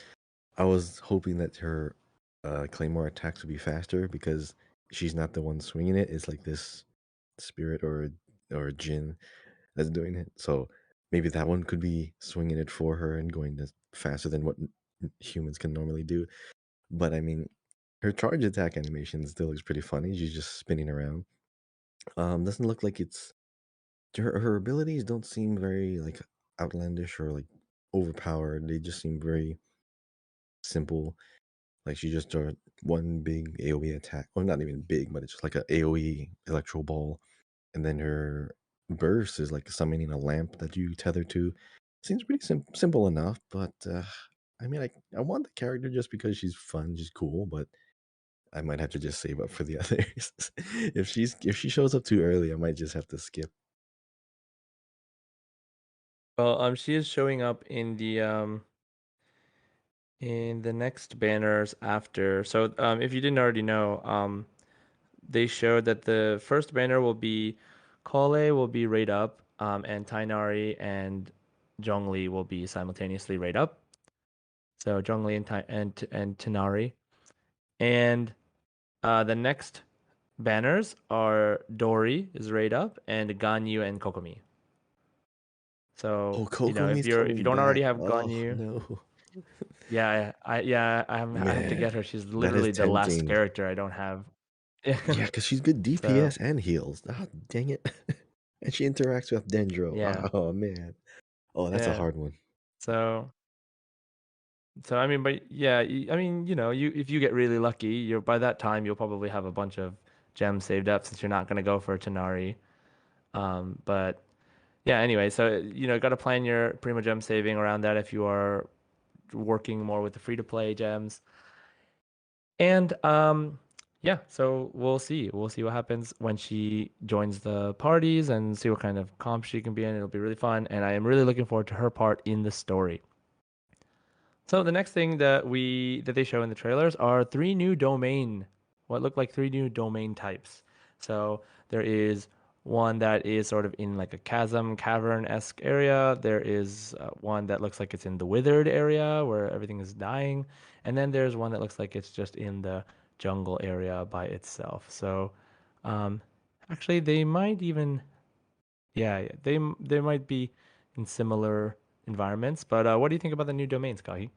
I was hoping that her claymore attacks would be faster because she's not the one swinging it. It's like this spirit or a djinn that's doing it. So maybe that one could be swinging it for her and going faster than what humans can normally do. But I mean, her charge attack animation still looks pretty funny. She's just spinning around. Doesn't look like it's her abilities don't seem very like outlandish or like overpowered. They just seem very simple. Like she just one big AoE attack. Well, not even big, but it's just like a AoE electro ball, and then her burst is like summoning a lamp that you tether to. Seems pretty simple enough, but I mean, I want the character just because she's fun, she's cool, but I might have to just save up for the others. If she shows up too early, I might just have to skip. Well, she is showing up in the next banners after. So, if you didn't already know, they showed that the first banner will be Kole will be rate up, and Tainari and Zhongli will be simultaneously rate up. So Zhongli and Tanari. And the next banners are Dory is rate up and Ganyu and Kokomi. So, Oh, if Kokomi's you coming don't already back. have Oh Ganyu, no, I have to man, get her. She's that is literally the last tempting. character I don't have. Yeah, because she's good So, DPS and heals. Ah, dang it. And she interacts with Dendro. yeah. Oh man. Oh, that's a Yeah. hard one. So I mean, but yeah, I mean, you if you get really lucky, you're by that time you'll probably have a bunch of gems saved up since you're not going to go for Tanari. But yeah, anyway, so got to plan your Primo gem saving around that if you are working more with the free to play gems. And yeah, so we'll see. We'll see what happens when she joins the parties and see what kind of comp she can be in. It'll be really fun, and I am really looking forward to her part in the story. So the next thing that they show in the trailers are what look like 3 new domain types. So there is one that is sort of in like a cavern-esque area. There is one that looks like it's in the withered area where everything is dying, and then there's one that looks like it's just in the jungle area by itself. So um, actually, they might even yeah, they might be in similar environments. But what do you think about the new domains, Kahi?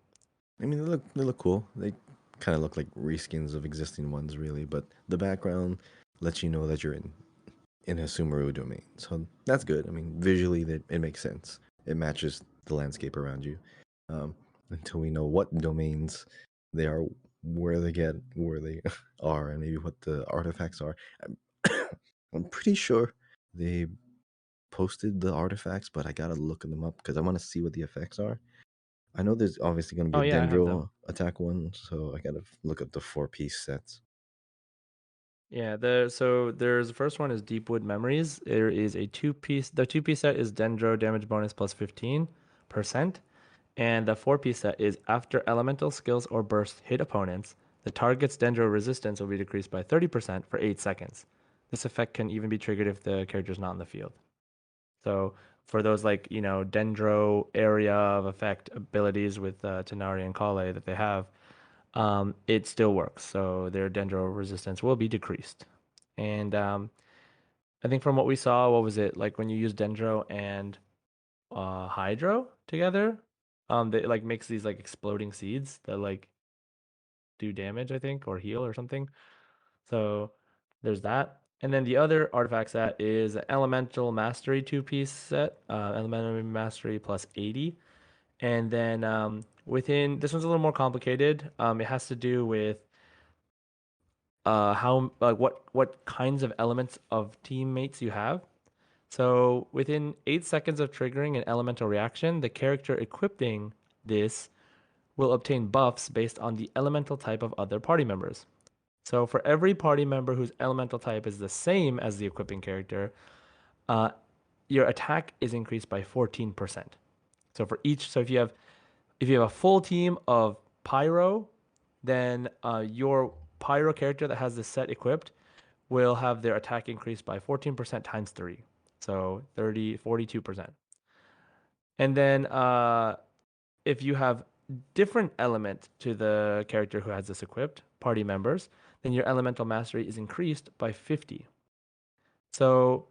I mean, they look cool. They kind of look like reskins of existing ones, really. But the background lets you know that you're in a Sumeru domain, so that's good. I mean, visually, that it makes sense. It matches the landscape around you. Um, until we know what domains they are, where they are, and maybe what the artifacts are. I'm, I'm pretty sure they posted the artifacts, but I gotta look them up because I want to see what the effects are. I know there's obviously going to Oh be a yeah, I have them. Dendro attack one, so I gotta look up the 4 piece sets. Yeah, there's the first one is Deepwood Memories. There is a the 2 piece set is Dendro damage bonus plus 15%. And the 4 piece set is after elemental skills or bursts hit opponents, the target's Dendro resistance will be decreased by 30% for 8 seconds. This effect can even be triggered if the character is not in the field. So for those like, Dendro area of effect abilities with Tenari and Kale that they have, it still works. So their Dendro resistance will be decreased. And I think from what we saw, what was it like when you use Dendro and Hydro together? That like makes these like exploding seeds that like do damage, I think, or heal or something. So there's that. And then the other artifact set is an Elemental Mastery two-piece set, Elemental Mastery plus 80. And then within this one's a little more complicated. It has to do with how what kinds of elements of teammates you have. So within 8 seconds of triggering an elemental reaction, the character equipping this will obtain buffs based on the elemental type of other party members. So for every party member whose elemental type is the same as the equipping character, uh, your attack is increased by 14%. So for each, so if you have a full team of Pyro, then your Pyro character that has this set equipped will have their attack increased by 14% times 3. So 42%. And then if you have different element to the character who has this equipped, party members, then your elemental mastery is increased by 50. So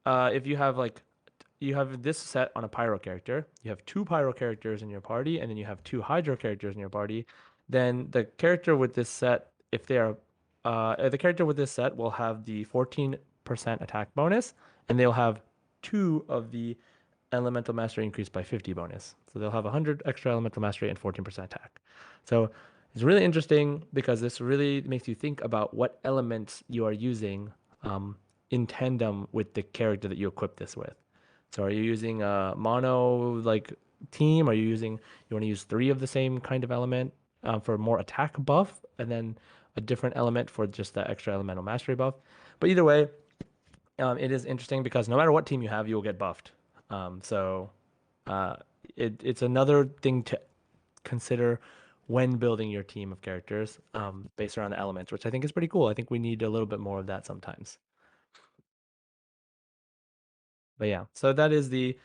if you have this set on a pyro character, you have two pyro characters in your party, and then you have two hydro characters in your party, then the character with this set, if they are the character with this set will have the 14% attack bonus, and they'll have two of the elemental mastery increased by 50 bonus. So they'll have 100 extra elemental mastery and 14% attack. So it's really interesting because this really makes you think about what elements you are using in tandem with the character that you equip this with. So are you using a mono like team? Are you want to use three of the same kind of element for more attack buff, and then a different element for just the extra elemental mastery buff? But either way, it is interesting because no matter what team you have, you will get buffed. So uh, it's another thing to consider when building your team of characters based around the elements, which I think is pretty cool. I think we need a little bit more of that sometimes. But yeah, so that is the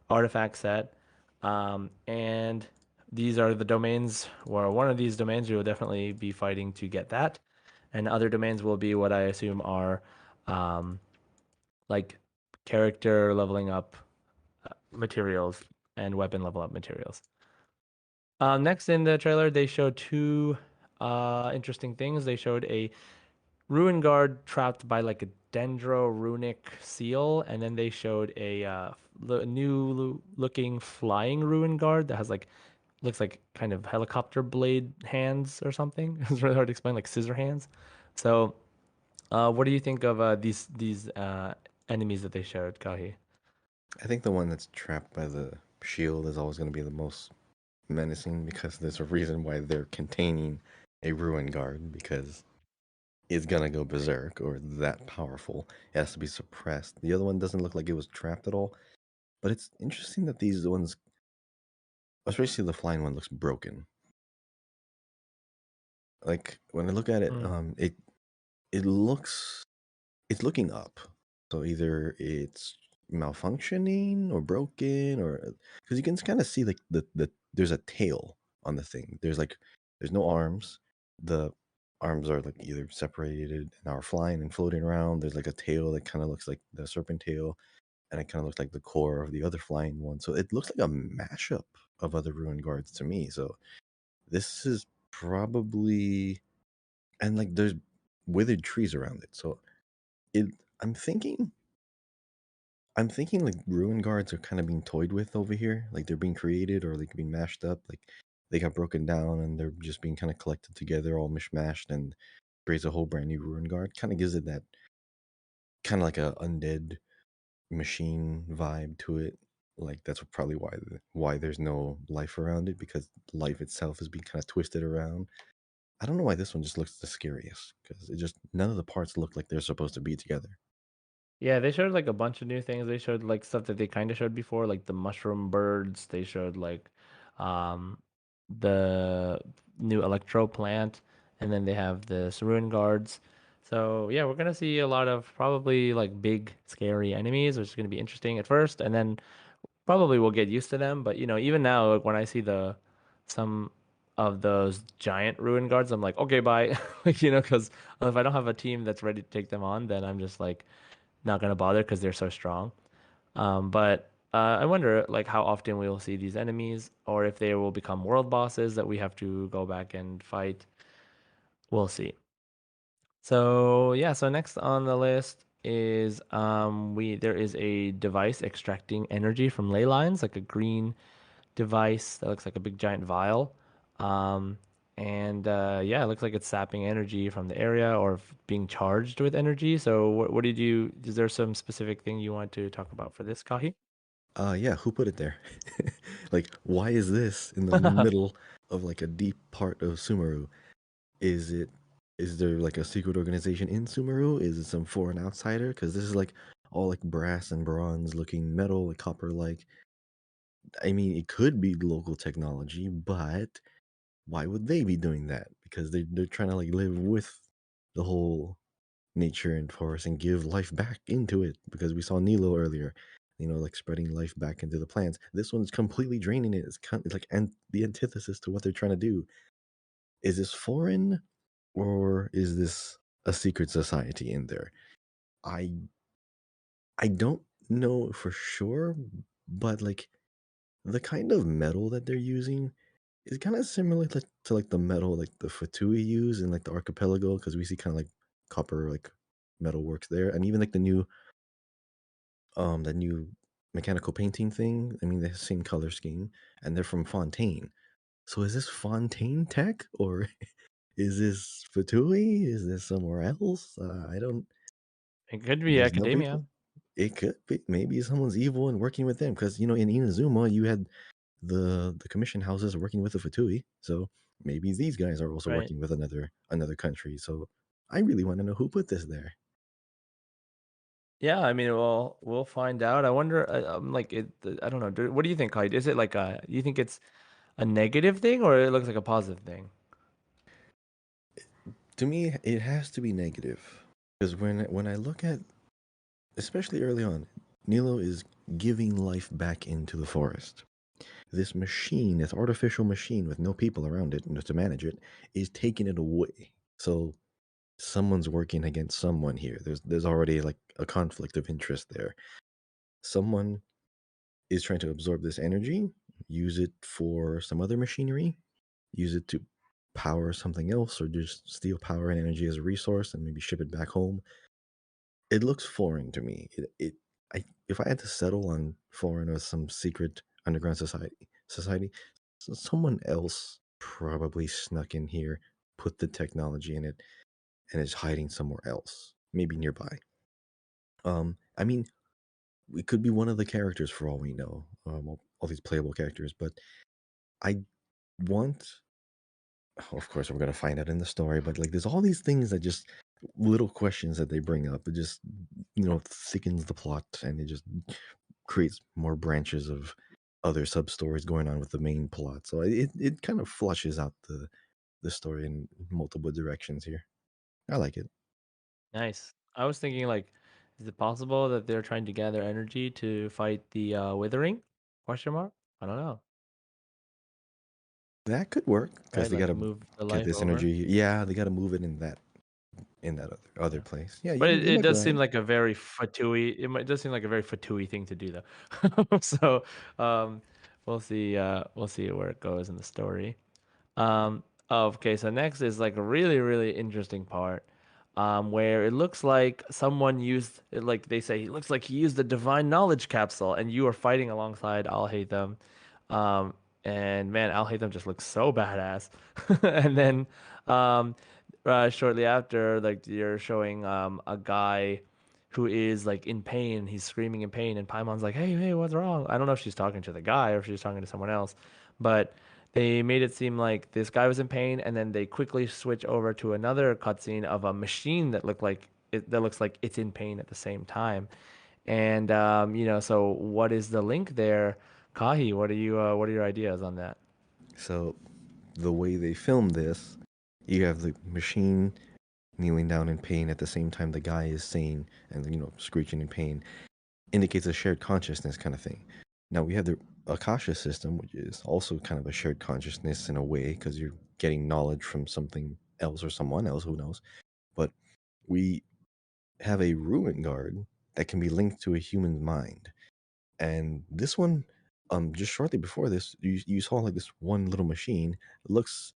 artifact set. And these are the domains, or one of these domains you will definitely be fighting to get that. And other domains will be what I assume are um, like character leveling up materials and weapon level up materials. Next in the trailer, they showed two interesting things. They showed a ruin guard trapped by like a dendro runic seal, and then they showed a new looking flying ruin guard that has like looks like kind of helicopter blade hands or something. It's really hard to explain, like scissor hands. So, what do you think of these enemies that they showed, Kahi? I think the one that's trapped by the shield is always going to be the most menacing because there's a reason why they're containing a ruin guard because it's gonna go berserk or that powerful. It has to be suppressed. The other one doesn't look like it was trapped at all, but it's interesting that these ones, especially the flying one, looks broken. Like when I look at it, Mm. it looks it's looking up. So either it's malfunctioning or broken, or because you can kind of see like the there's a tail on the thing. There's no arms. The arms are like either separated and are flying and floating around. There's like a tail that kind of looks like the serpent tail, and it kind of looks like the core of the other flying one. So it looks like a mashup of other ruin guards to me. So this is probably, and like there's withered trees around it. So it I'm thinking like ruin guards are kind of being toyed with over here. Like they're being created or like being mashed up. Like they got broken down and they're just being kind of collected together, all mishmashed, and creates a whole brand new ruin guard. Kind of gives it that kind of like a undead machine vibe to it. Like that's probably why there's no life around it, because life itself is being kind of twisted around. I don't know why this one just looks the scariest, because it just none of the parts look like they're supposed to be together. Yeah, they showed like a bunch of new things. They showed like stuff that they kind of showed before, like the mushroom birds. They showed like um the new electro plant, and then they have the ruin guards. So yeah, we're gonna see a lot of probably like big scary enemies, which is gonna be interesting at first, and then Probably will get used to them, but even now, like, when I see the some of those giant ruin guards, I'm like, okay, bye. Like, because if I don't have a team that's ready to take them on, then I'm just like not gonna bother because they're so strong. But I wonder like how often we will see these enemies, or if they will become world bosses that we have to go back and fight. We'll see. So yeah, so next on the list is we there is a device extracting energy from ley lines, like a green device that looks like a big giant vial. Um, and yeah, it looks like it's sapping energy from the area or being charged with energy. So what did you, is there some specific thing you want to talk about for this, Kahi? Yeah, who put it there? Like, why is this in the middle of like a deep part of Sumeru? Is it is there like a secret organization in Sumeru? Is it some foreign outsider? Because this is like all like brass and bronze looking metal, like copper like. I mean, it could be local technology, but why would they be doing that? Because they're trying to like live with the whole nature and forest and give life back into it. Because we saw Nilo earlier, like spreading life back into the plants. This one's completely draining it. It's like the antithesis to what they're trying to do. Is this foreign or is this a secret society in there? I I don't know for sure, but like the kind of metal that they're using is kind of similar to like the metal like the Fatui use in like the archipelago because we see kind of like copper like metal works there, and even like the new mechanical painting thing. I mean, the same color scheme, and they're from Fontaine. So is this Fontaine tech or is this Fatui? Is this somewhere else? I don't. It could be There's nobody academia, to. It could be maybe someone's evil and working with them because in Inazuma you had the commission houses working with the Fatui, so maybe these guys are also right? working with another country. So I really want to know who put this there. Yeah, I mean, we'll find out. I wonder, like I don't know. What do you think, Kahi? Is it like you think it's a negative thing or it looks like a positive thing? To me, it has to be negative because when I look at, especially early on, Nilo is giving life back into the forest. This machine, this artificial machine with no people around it to manage it, is taking it away. So someone's working against someone here. There's already like a conflict of interest there. Someone is trying to absorb this energy, use it for some other machinery, use it to power something else, or just steal power and energy as a resource and maybe ship it back home. It looks foreign to me. If I had to settle on foreign or some secret underground society, someone else probably snuck in here, put the technology in it, and is hiding somewhere else, maybe nearby. I mean, it could be one of the characters for all we know. All these playable characters, but I want. Of course, we're gonna find out in the story, but like, there's all these things that just little questions that they bring up. It just thickens the plot, and it just creates more branches of other sub stories going on with the main plot. So it kind of flushes out the story in multiple directions here. I like it. Nice. I was thinking like, is it possible that they're trying to gather energy to fight the withering? Question mark? I don't know. That could work because Right? they Like gotta move the get life this over. energy. Yeah, they gotta move it in that other Yeah. place. Yeah, But you it might be does seem right. like a very fatui. It does seem like a very fatui thing to do, though. So, um, we'll see where it goes in the story. Okay, so next is like a really, really interesting part, where it looks like someone used, like they say, it looks like he used the divine knowledge capsule, and you are fighting alongside Al Haytham. Um, and man, Al Haytham just looks so badass. And then, shortly after, like you're showing a guy who is like in pain. He's screaming in pain, and Paimon's like, "Hey, hey, what's wrong?" I don't know if she's talking to the guy or if she's talking to someone else, but they made it seem like this guy was in pain, and then they quickly switch over to another cutscene of a machine that looks like it's in pain at the same time. And so what is the link there, Kahi? What are your ideas on that? So the way they filmed this, you have the machine kneeling down in pain at the same time the guy is sane and screeching in pain, indicates a shared consciousness kind of thing. Now we have the Akasha system, which is also kind of a shared consciousness in a way because you're getting knowledge from something else or someone else, who knows. But we have a ruin guard that can be linked to a human's mind. And this one, just shortly before this, you saw like this one little machine. It looks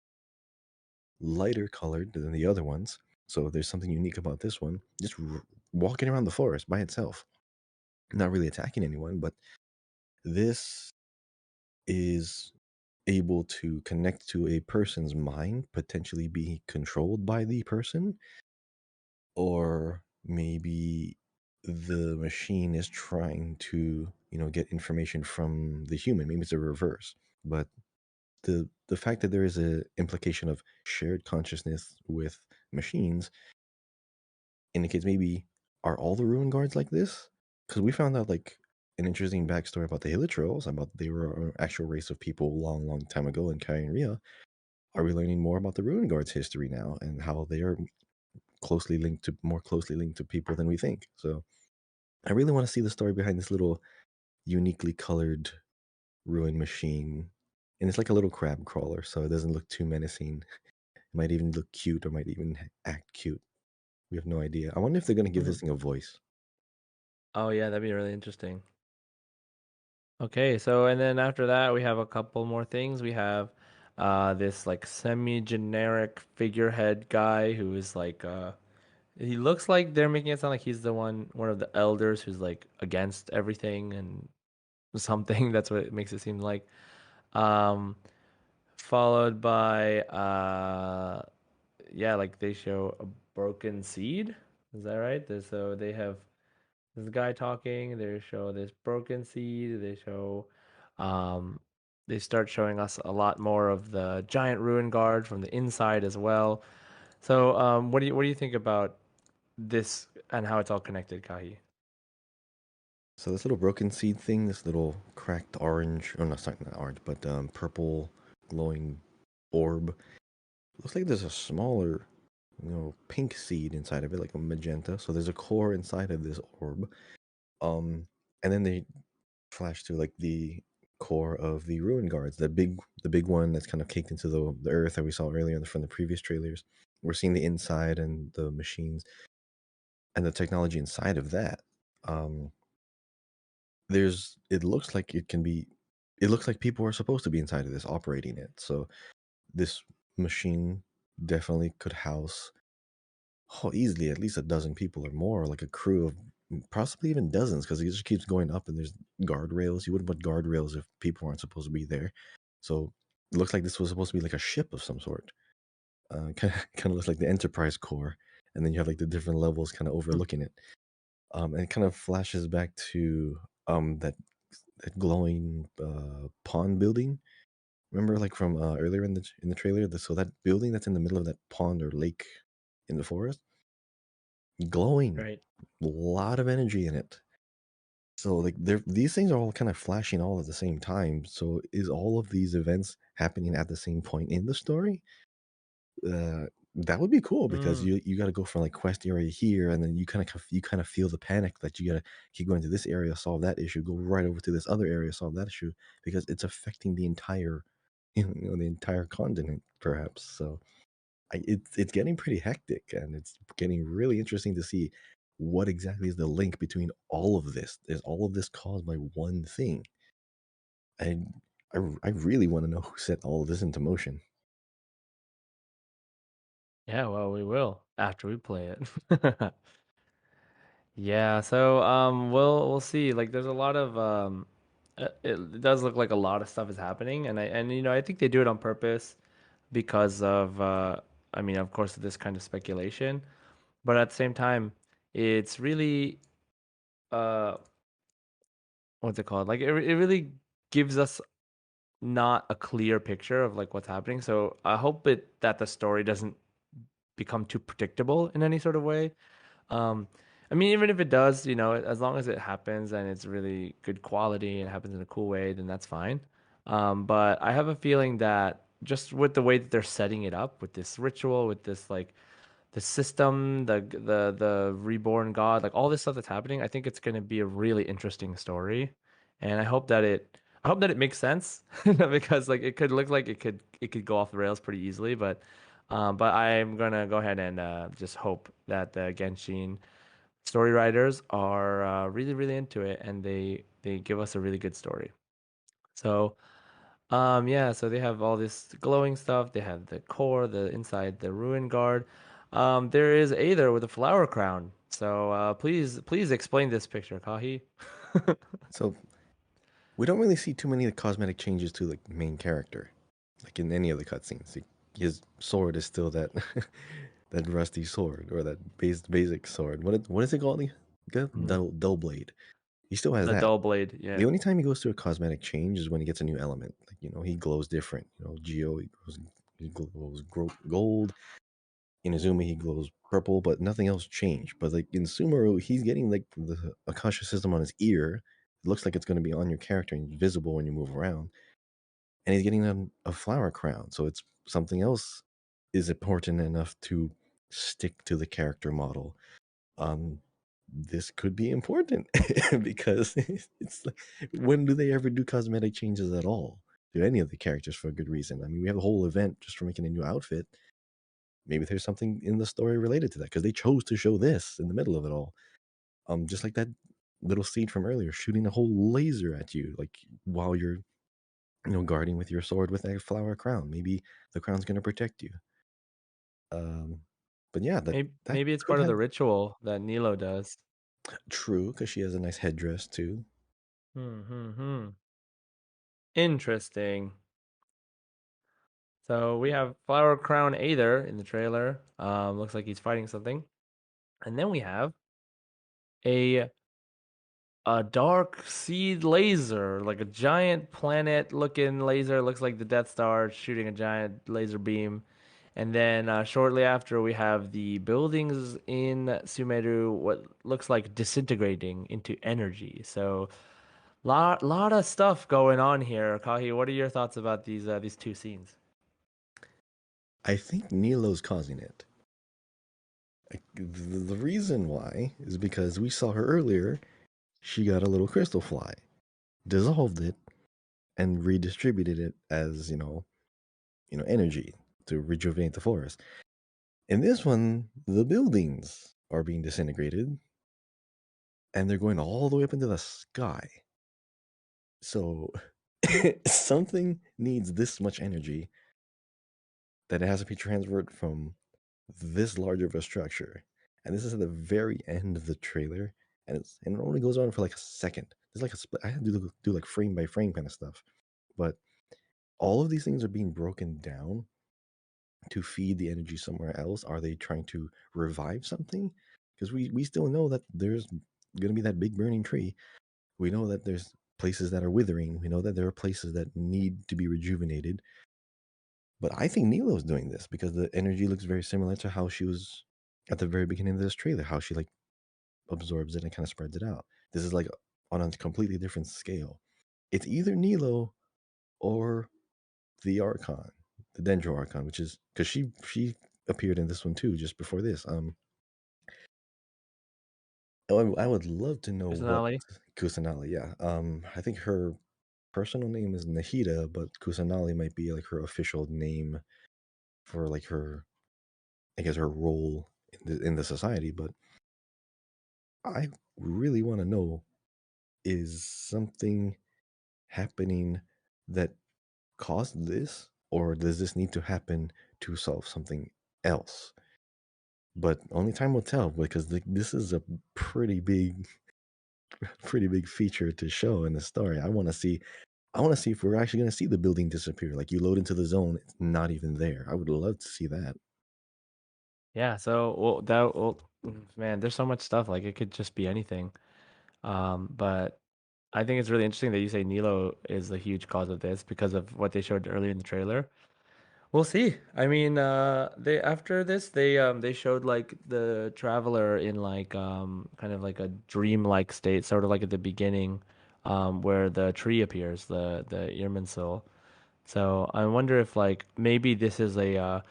lighter colored than the other ones. So there's something unique about this one. Just walking around the forest by itself, not really attacking anyone, but this is able to connect to a person's mind, potentially be controlled by the person, or maybe the machine is trying to, get information from the human. Maybe it's a reverse. But the fact that there is a implication of shared consciousness with machines indicates maybe are all the ruin guards like this? Because we found out like an interesting backstory about the Hilichurls, about they were an actual race of people a long, long time ago in Kyria. Are we learning more about the ruin guards' history now and how they are more closely linked to people than we think? So I really want to see the story behind this little uniquely colored ruin machine. And it's like a little crab crawler, so it doesn't look too menacing. It might even look cute or might even act cute. We have no idea. I wonder if they're going to give Mhm. this thing a voice. Oh yeah, that'd be really interesting. Okay, so and then after that we have a couple more things. We have this like semi-generic figurehead guy who is like he looks like they're making it sound like he's the one of the elders who's like against everything and something. That's what it makes it seem like. Um Followed by yeah, like they show a broken seed. Is that right? So they have this guy talking. They show this broken seed. Um, they start showing us a lot more of the giant ruin guard from the inside as well. So, what do you think about this and how it's all connected, Kahi? So this little broken seed thing, this little cracked orange, oh no, sorry, not orange, but purple glowing orb. Looks like there's a smaller, pink seed inside of it, like a magenta. So there's a core inside of this orb. Um, and then they flash to like the core of the ruin guards, the big one that's kind of caked into the earth that we saw earlier from the previous trailers. We're seeing the inside and the machines and the technology inside of that. Um, it looks like it looks like people are supposed to be inside of this operating it. So this machine definitely could house easily at least a dozen people or more, like a crew of possibly even dozens, because it just keeps going up and there's guardrails. You wouldn't put guardrails if people aren't supposed to be there. So it looks like this was supposed to be like a ship of some sort. Kind of looks like the Enterprise core, and then you have like the different levels kind of Hmm. overlooking it. And it kind of flashes back to that glowing pond building. Remember, like from earlier in the trailer, so that building that's in the middle of that pond or lake in the forest, glowing, Right. a lot of energy in it. So like these things are all kind of flashing all at the same time. So is all of these events happening at the same point in the story? That would be cool because Mm, you got to go from like quest area here, and then you kind of feel the panic that you got to keep going to this area, solve that issue, go right over to this other area, solve that issue, because it's affecting the entire the entire continent perhaps. So it's getting pretty hectic, and it's getting really interesting to see what exactly is the link between all of this. Is all of this caused by one thing? And I really want to know who set all of this into motion. yeah, well, we will after we play it. Yeah, so we'll see. Like there's a lot of it does look like a lot of stuff is happening and I think they do it on purpose because of I mean, of course this kind of speculation, but at the same time it's really uh what's it called? Like it really gives us not a clear picture of like what's happening. So I hope it that the story doesn't become too predictable in any sort of way. Um, I mean, even if it does, as long as it happens and it's really good quality and happens in a cool way, then that's fine. But I have a feeling that just with the way that they're setting it up, with this ritual, with this like the system, the reborn god, like all this stuff that's happening, I think it's going to be a really interesting story. and I hope that it makes sense because like it could look like it could go off the rails pretty easily, but I'm gonna go ahead and just hope that the Genshin story writers are really really into it and they give us a really good story. So yeah, so they have all this glowing stuff. They have the core, the inside, the ruin guard. There is Aether with a flower crown. So please explain this picture, Kahi. So we don't really see too many of the cosmetic changes to the main character, like in any of the cutscenes. His sword is still that that rusty sword or that basic sword. What is it called? Mhm. Dull blade. He still has The that. dull blade, The yeah. only time he goes through a cosmetic change is when he gets a new element. Like he glows different. Geo he glows gold. Inazuma he glows purple, but nothing else changed. But like in Sumeru, he's getting like the Akasha system on his ear. It looks like it's going to be on your character and visible when you move around. And he's getting a flower crown, so it's something else is important enough to stick to the character model. um this could be important because it's like, when do they ever do cosmetic changes at all to any of the characters for a good reason? I mean, we have a whole event just for making a new outfit. Maybe there's something in the story related to that because they chose to show this in the middle of it all. Just like that little scene from earlier, shooting a whole laser at you, like while you're guarding with your sword with that flower crown. Maybe the crown's going to protect you. um but yeah, that Maybe it's could part of the have. ritual that Nilo does. True, because she has a nice headdress too. Hmm. Interesting. So we have Flower Crown Aether in the trailer. Looks like he's fighting something. And then we have a a dark seed laser, like a giant planet looking laser. Looks like the Death Star shooting a giant laser beam. And then shortly after, we have the buildings in Sumeru, what looks like disintegrating into energy. So, lot of stuff going on here. Kahi, what are your thoughts about these two scenes? I think Nilo's causing it. The reason why is because we saw her earlier. She got a little crystal fly, dissolved it, and redistributed it as energy to rejuvenate the forest. In this one, the buildings are being disintegrated, and they're going all the way up into the sky. So something needs this much energy that it has to be transferred from this large of a structure. And this is at the very end of the trailer, and it only goes on for like a second. There's like a split. I had to do like frame by frame kind of stuff, but all of these things are being broken down to feed the energy somewhere else. Are they trying to revive something? Because we still know that there's going to be that big burning tree. We know that there's places that are withering. We know that there are places that need to be rejuvenated. But I think Nilo's doing this because the energy looks very similar to how she was at the very beginning of this trailer, how she like absorbs it and kind of spreads it out. This is like on a completely different scale. It's either Nilo or the Archon, the Dendro Archon, which is because she appeared in this one too, just before this. I would love to know what Personally, Kusanali. Yeah. I think her personal name is Nahida, but Kusanali might be like her official name for like her, I guess, her role in the society. But I really want to know, is something happening that caused this, or does this need to happen to solve something else? But only time will tell because this is a pretty big, pretty big feature to show in the story. I want to see. I want to see if we're actually going to see the building disappear. Like you load into the zone, it's not even there. I would love to see that. yeah. Man, there's so much stuff. Like it could just be anything. But I think it's really interesting that you say Nilo is a huge cause of this because of what they showed earlier in the trailer. We'll see. I mean, they after this they showed like the traveler in like kind of like a dream-like state, sort of like at the beginning, where the tree appears, the Irminsul. So I wonder if like maybe this is a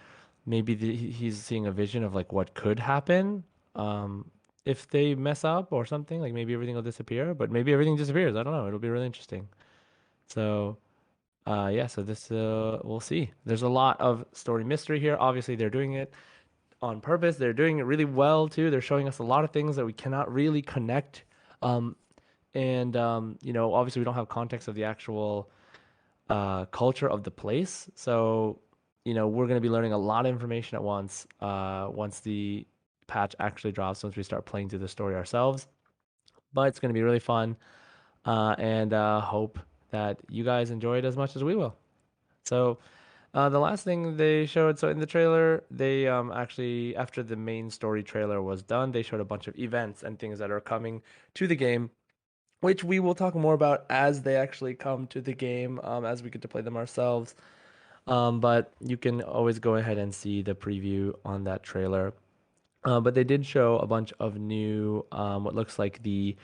he's seeing a vision of like what could happen. Um, if they mess up or something, like maybe everything will disappear, but maybe everything disappears. I don't know. It'll be really interesting. So, yeah, so this we'll see. There's a lot of story mystery here. Obviously, they're doing it on purpose. They're doing it really well too. They're showing us a lot of things that we cannot really connect. Um, and obviously we don't have context of the actual culture of the place. So, we're going to be learning a lot of information at once. Once the patch actually drops, once we start playing through the story ourselves. But it's going to be really fun, and hope that you guys enjoy it as much as we will. So, the last thing they showed, so in the trailer, they actually, after the main story trailer was done, they showed a bunch of events and things that are coming to the game, which we will talk more about as they actually come to the game, as we get to play them ourselves. But you can always go ahead and see the preview on that trailer. But they did show a bunch of new, what looks like the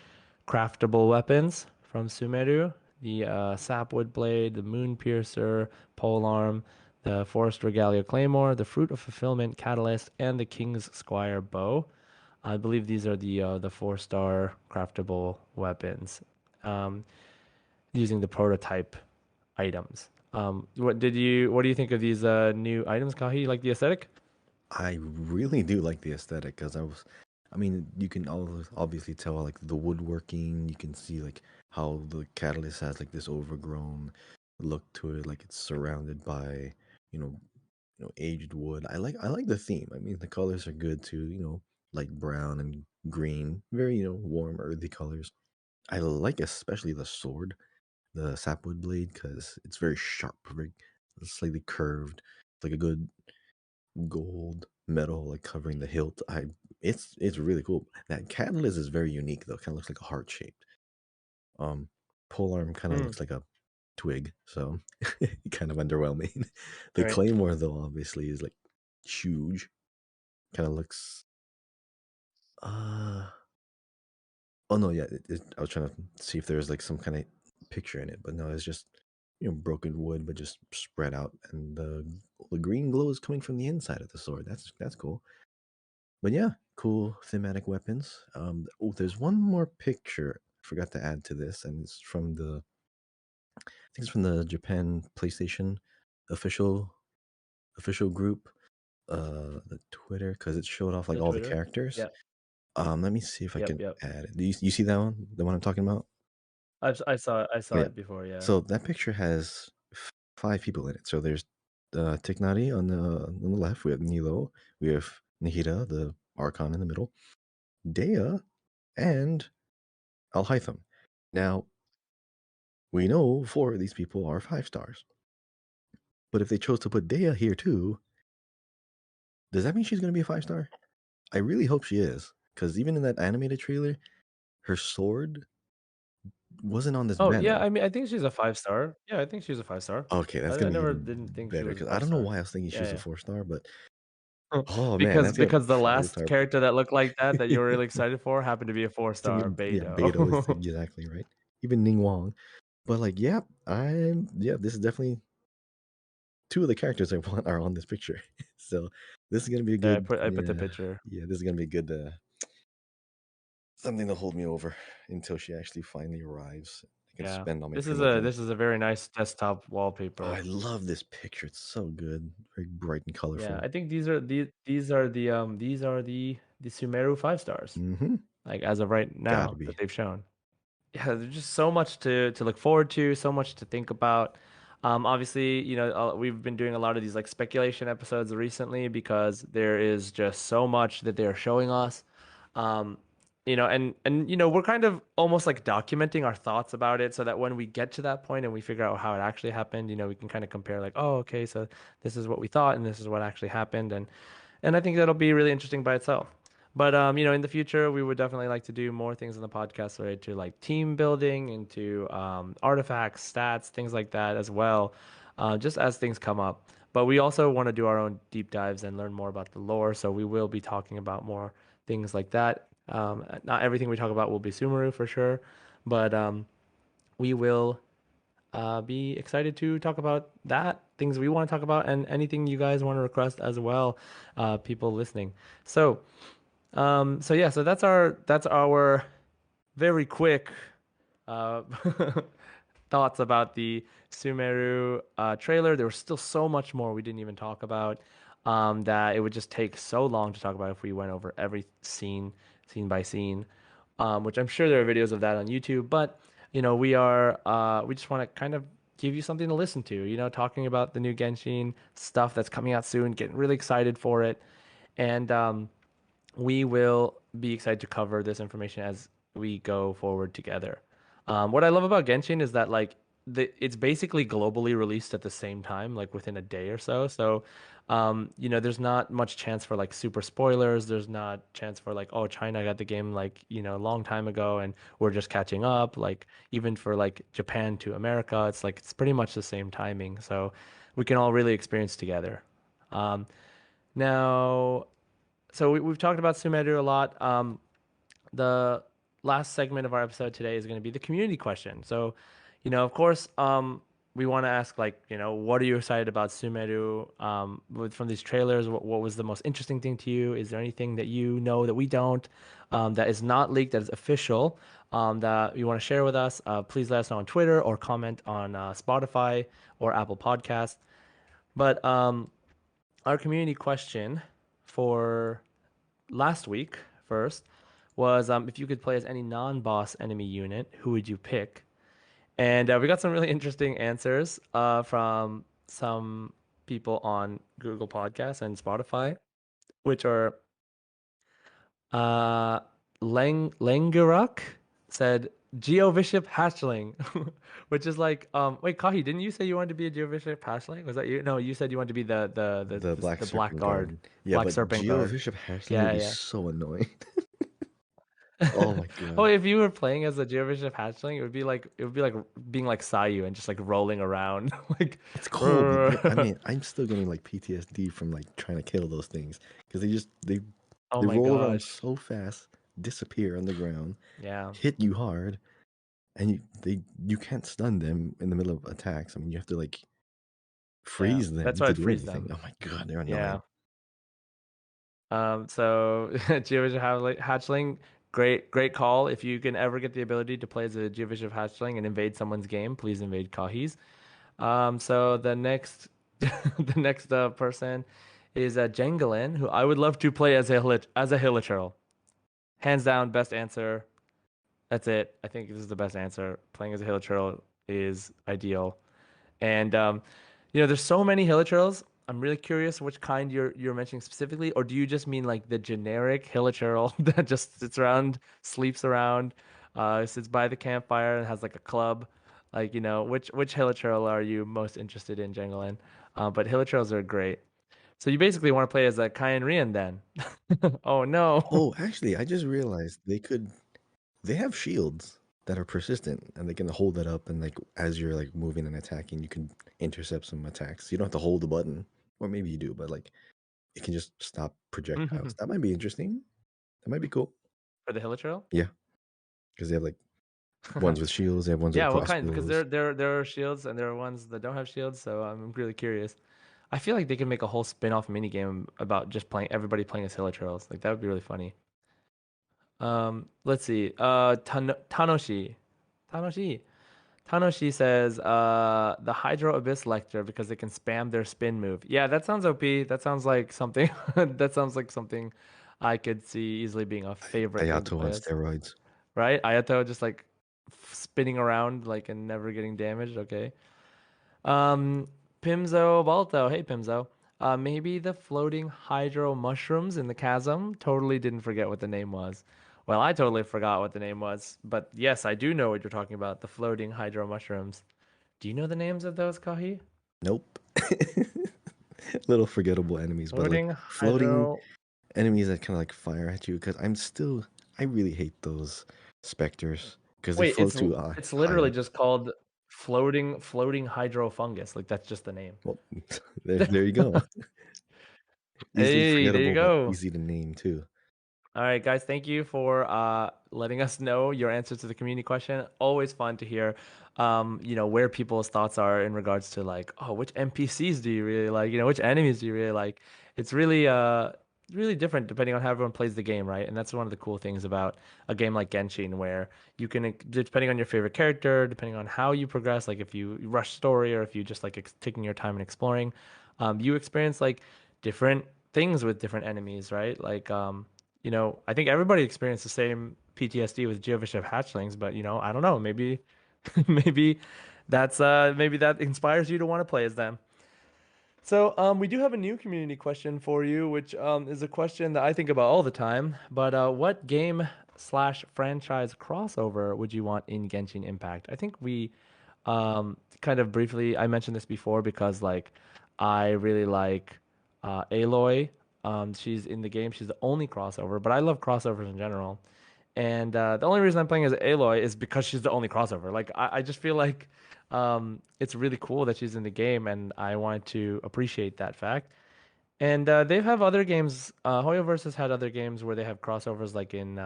craftable weapons from Sumeru, the sapwood blade, the moon piercer, polearm, the forest regalia claymore, the fruit of fulfillment catalyst, and the king's squire bow. I believe these are the 4-star craftable weapons, um, using the prototype items. What do you think of these new items, Kahi? You like the aesthetic? I really do like the aesthetic because I mean, you can obviously tell like the woodworking. You can see like how the catalyst has like this overgrown look to it, like it's surrounded by you know, aged wood. I like the theme. I mean, the colors are good too. Light brown and green, very warm, earthy colors. I like especially the sword, the sapwood blade, because it's very sharp, very slightly curved, like a good gold metal like covering the hilt. It's really cool. That catalyst is very unique though. Kind of looks like a heart shaped. Um, Polearm kind of Hmm. looks like a twig, so kind of underwhelming. The Right. claymore though obviously is like huge. Kind of looks. Uh oh no, yeah. I was trying to see if there was like some kind of picture in it, but no, it's just broken wood, but just spread out, and the green glow is coming from the inside of the sword. That's cool. But yeah, cool thematic weapons. Oh, there's one more picture I forgot to add to this, and it's from I think it's from the Japan PlayStation official official group, the Twitter, because it showed off like The all the Twitter. characters. Yep. Let me see if I Yep. can Yep. add it. Do you see that one? The one I'm talking about? I Oh, saw yeah. it before. Yeah. So that picture has five people in it. So there's Tignari on the left. We have Nilo. We have Nihida, the Archon in the middle. Dea and Al-Haytham. Now, we know four of these people are 5 stars. But if they chose to put Dea here too, does that mean she's going to be a 5 star? I really hope she is. Because even in that animated trailer, her sword wasn't on this Oh yeah. banner. I mean, I think she's a 5 star. Yeah, I think she's a 5 star. Okay, that's I going to be never even didn't think she better. was a Because I five don't know star. why I was thinking she was a Yeah. 4 star, but Yeah. oh man, Because that's going to because the five last star. character that looked like that you were really excited for happened to be a four To be, star yeah, Beto is Beto. exactly right. Even Ning Wong. But like, yeah, this is definitely two of the characters I want are on this picture. So this is gonna be a Yeah, good, I put the picture. yeah, this is gonna be a good something to hold me over until she actually finally arrives. I can Yeah. spend all my This is primo a gems. this is a very nice desktop Oh, I wallpaper. love this picture. It's so good, very bright and Yeah, colorful. I think these are the Sumeru 5 stars, Mm-hmm. like as of right Gotta now be. that they've shown. Yeah, there's just so much to look forward to, so much to think about. Obviously, we've been doing a lot of these like speculation episodes recently because there is just so much that they're showing us. Um, and we're kind of almost like documenting our thoughts about it so that when we get to that point and we figure out how it actually happened, we can kind of compare like, oh, okay, so this is what we thought and this is what actually happened, and I think that'll be really interesting by itself. But in the future, we would definitely like to do more things in the podcast related to like team building, into artifacts, stats, things like that as well, just as things come up. But we also want to do our own deep dives and learn more about the lore, so we will be talking about more things like that. Not everything we talk about will be Sumeru for sure, but we will be excited to talk about that, things we want to talk about, and anything you guys want to request as well, people listening. So, So yeah, so that's our very quick uh thoughts about the Sumeru trailer. There was still so much more we didn't even talk about, that it would just take so long to talk about if we went over every scene by scene, which I'm sure there are videos of that on YouTube. But we just want to kind of give you something to listen to. Talking about the new Genshin stuff that's coming out soon, getting really excited for it, and we will be excited to cover this information as we go forward together. What I love about Genshin is that it's basically globally released at the same time, like within a day or so. So, there's not much chance for like super spoilers. There's not chance for like, oh, China got the game like, a long time ago and we're just catching up. Like even for like Japan to America, it's pretty much the same timing. So we can all really experience together. Um, now so we've talked about Sumeru a lot. The last segment of our episode today is going to be the community question. So, of course, we want to ask what are you excited about Sumeru? From these trailers, what was the most interesting thing to you? Is there anything that you know that we don't, that is not leaked, that is official, that you want to share with us? Please let us know on Twitter or comment on Spotify or Apple Podcast. But our community question for last week first was if you could play as any non-boss enemy unit, who would you pick? And we got some really interesting answers from some people on Google Podcasts and Spotify, which are uh, Langerak said Geovishap Hatchling, which is like wait, Kahi, didn't you say you wanted to be a Geovishap Hatchling? Was that you? No, you said you wanted to be the the The the, Black the Black Serpent Guard, Guard. Yeah, Black but Serpent Guard. Geovishap Hatchling would Yeah, be yeah. so annoying. Oh my Oh, god. if you were playing as a Geovishap hatchling, it would be like being like Sayu and just like rolling around like It's cool, but I "Rrr." mean, I'm still getting like PTSD from like trying to kill those things because Oh they my roll around gosh. so fast, disappear on the ground, Yeah. hit you hard, and you can't stun them in the middle of attacks. I mean, you have to like Yeah. freeze That's them why to I'd do freeze anything. them. Oh my god, they're Yeah. annoying. So Geovishap hatchling, great call. If you can ever get the ability to play as a Geovishap hatchling and invade someone's game, please invade Kahi's. So the next the next person is Jengalin, who I would love to play as a Hilichurl. Hands down, best answer. That's it. I think this is the best answer. Playing as a Hilichurl is ideal. And there's so many Hilichurls. I'm really curious which kind you're mentioning specifically, or do you just mean like the generic Hilichurl that just sits around, sleeps around, sits by the campfire and has like a club? Like, which Hilichurl are you most interested in, Jangolin? But Hilichurls are great. So you basically want to play as a Kyan Rian then. Oh no. Oh, actually, I just realized they have shields that are persistent and they can hold it up and like as you're like moving and attacking, you can intercept some attacks. You don't have to hold the button, or maybe you do, but like it can just stop projectiles. For That might be interesting. That might be cool. the Hilichurl? Yeah, because they have like ones with shields, they have ones with Yeah, what kind? Because crossbows. there are shields and there are ones that don't have shields, so I'm really curious. I feel like they could make a whole spin-off mini game about just playing everybody playing as Hilichurls. Like that would be really funny. Let's see. Tanoshi. Tanoshi says the Hydro Abyss Lecter because they can spam their spin move. Yeah, that sounds OP. That sounds like something that sounds like something I could see easily being a favorite thing to Ayato on play as. steroids. Right? Ayato just like spinning around like and never getting damaged. Okay. Um, Pimzo Balto. Hey, Pimzo. Maybe the floating hydro mushrooms in the chasm. Totally didn't forget what the name was. Well, I totally forgot what the name was, but yes, I do know what you're talking about. The floating hydro mushrooms. Do you know the names of those, Kahi? Nope. Little forgettable enemies, but like Floating floating hydro. enemies that kind of like fire at you. Because I really hate those specters because they Wait, float too it's high literally up. just called floating hydro fungus. Like that's just the name. Well, there you go. Easily Hey, there you forgettable, but go. easy to name too. All right, guys, thank you for letting us know your answers to the community question. Always fun to hear, where people's thoughts are in regards to like, oh, which NPCs do you really like? Which enemies do you really like? It's really really different depending on how everyone plays the game, right? And that's one of the cool things about a game like Genshin, where you can, depending on your favorite character, depending on how you progress, like if you rush story or if you just like taking your time and exploring, you experience like different things with different enemies, right? Like, I think everybody experienced the same PTSD with Geovish hatchlings, but I don't know, maybe, maybe maybe that inspires you to want to play as them. So, we do have a new community question for you, which is a question that I think about all the time. But what game slash franchise crossover would you want in Genshin Impact? I think we kind of briefly, I mentioned this before because like I really like Aloy. She's in the game. She's the only crossover, but I love crossovers in general. And the only reason I'm playing as Aloy is because she's the only crossover. Like I just feel like it's really cool that she's in the game, and I wanted to appreciate that fact. And they have other games. Hoyoverse has had other games where they have crossovers, like in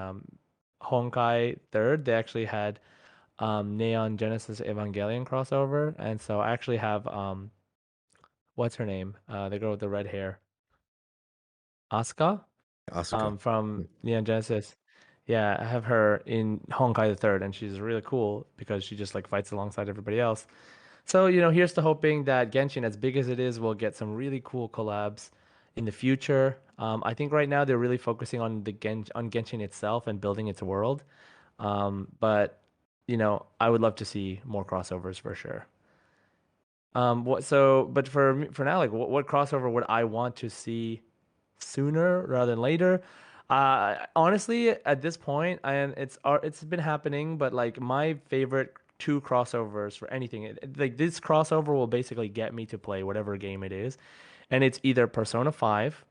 Honkai Third. They actually had Neon Genesis Evangelion crossover, and so I actually have what's her name? The girl with the red hair, Asuka, Asuka. from Neon Genesis. Yeah, I have her in Honkai the Third, and she's really cool because she just like fights alongside everybody else. So, here's to hoping that Genshin, as big as it is, will get some really cool collabs in the future. I think right now they're really focusing on on Genshin itself and building its world. But I would love to see more crossovers for sure. But for now, like, what crossover would I want to see sooner rather than later? Honestly, at this point, and it's been happening, but like my favorite two crossovers for anything, like this crossover will basically get me to play whatever game it is, and it's either Persona 5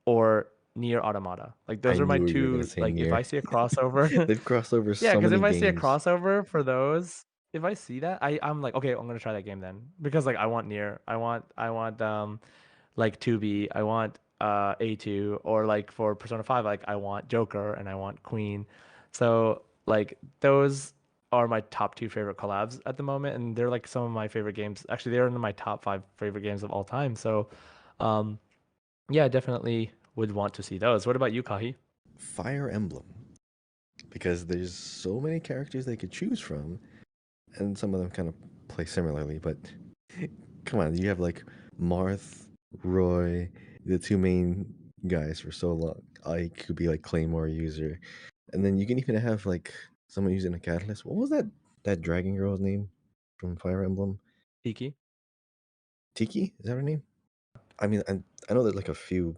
or Nier Automata. Like I those are my knew you were gonna two. say Like if Nier. I see a crossover, They've crossed over yeah, so because many if I see a games. crossover for those, if I see that, I'm like, okay, I'm gonna try that game then because like I want Nier, I want like 2B, I want A2, or like for Persona 5, like I want Joker and I want Queen. So like those are my top two favorite collabs at the moment, and they're like some of my favorite games. Actually, they're in my top five favorite games of all time. So um yeah, definitely would want to see those. What about you, Kahi? Fire Emblem, because there's so many characters they could choose from, and some of them kind of play similarly. But come on, you have like Marth, Roy, the two main guys for so long. Ike could be like Claymore user, and then you can even have like someone using a catalyst. What was that dragon girl's name from Fire Emblem? Iki? Tiki, is that her name? I mean, I know there's like a few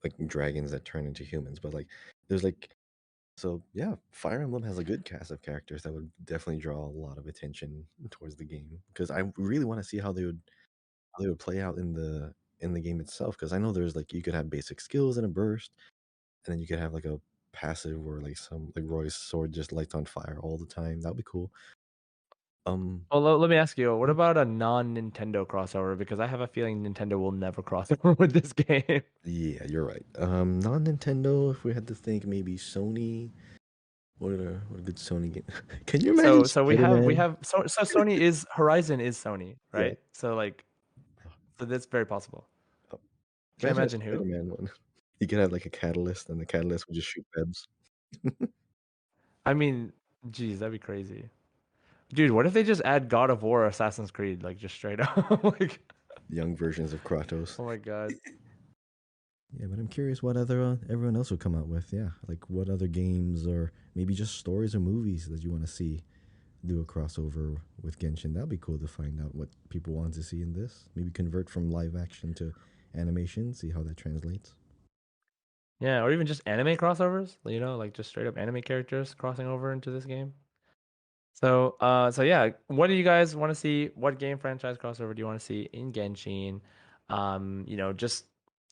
like dragons that turn into humans, but like there's like so yeah, Fire Emblem has a good cast of characters that would definitely draw a lot of attention towards the game because I really want to see how they would play out in the game itself. Because I know there's like you could have basic skills in a burst, and then you could have like a passive where like some like Roy's sword just lights on fire all the time. That'd be cool. Um, Well, let me ask you, what about a non-Nintendo crossover? Because I have a feeling Nintendo will never cross over with this game. yeah, you're right. Non Nintendo. If we had to think, maybe Sony. What a good Sony game. Can you imagine So we Spider have we Man? have so Sony is Horizon is Sony, Yeah. right? So like so that's very possible. Oh, Can I imagine a imagine Spider who? Man one. You could have like a catalyst, and the catalyst would just shoot webs. I mean, geez, that'd be crazy. Dude, what if they just add God of War or Assassin's Creed, like just straight up? Like, Young versions of Kratos. oh my God. Yeah, but I'm curious what other everyone else would come out with. Yeah, like what other games or maybe just stories or movies that you want to see do a crossover with Genshin. That'd be cool to find out what people want to see in this. Maybe convert from live action to animation, see how that translates. Yeah, or even just anime crossovers, like just straight up anime characters crossing over into this game. So yeah, what do you guys want to see? What game franchise crossover do you want to see in Genshin? Just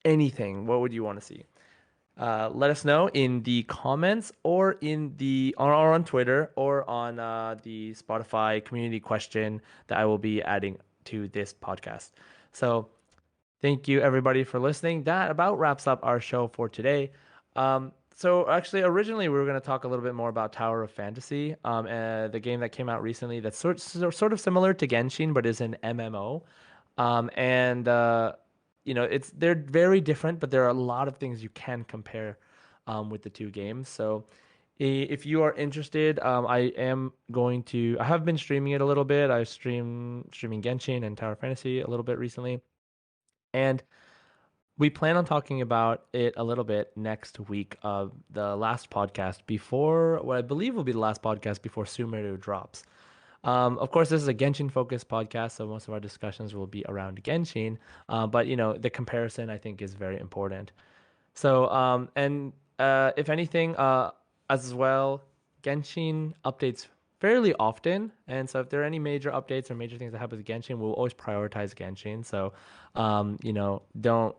anything. What would you want to see? Let us know in the comments or on Twitter or on the Spotify community question that I will be adding to this podcast. So thank you everybody for listening. That about wraps up our show for today. So actually, originally we were going to talk a little bit more about Tower of Fantasy, the game that came out recently that's sort of similar to Genshin, but is an MMO. And they're very different, but there are a lot of things you can compare with the two games. So if you are interested, I have been streaming it a little bit. I streaming Genshin and Tower Fantasy a little bit recently. And we plan on talking about it a little bit next week of the last podcast before what I believe will be the last podcast before Sumeru drops. Of course, this is a Genshin focused podcast, so most of our discussions will be around Genshin. But the comparison I think is very important. So, and if anything, as well, Genshin updates fairly often. And so, if there are any major updates or major things that happen with Genshin, we'll always prioritize Genshin. So, don't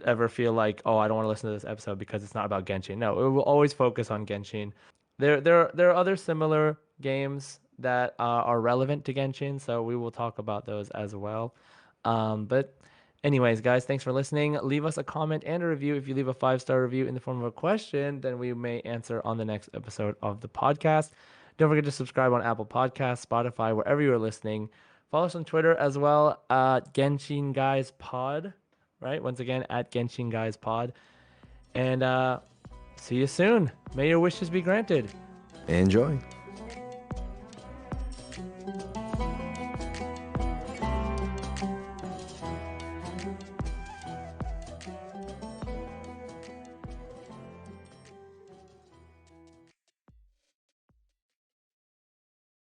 ever feel like, oh, I don't want to listen to this episode because it's not about Genshin. No, it will always focus on Genshin. There are other similar games that are relevant to Genshin, so we will talk about those as well. But anyways, guys, thanks for listening. Leave us a comment and a review. If you leave a 5-star review in the form of a question, then we may answer on the next episode of the podcast. Don't forget to subscribe on Apple Podcasts, Spotify, wherever you are listening. Follow us on Twitter as well, Genshin Guys Pod, right? Once again, at Genshin Guys Pod. And see you soon. May your wishes be granted. Enjoy.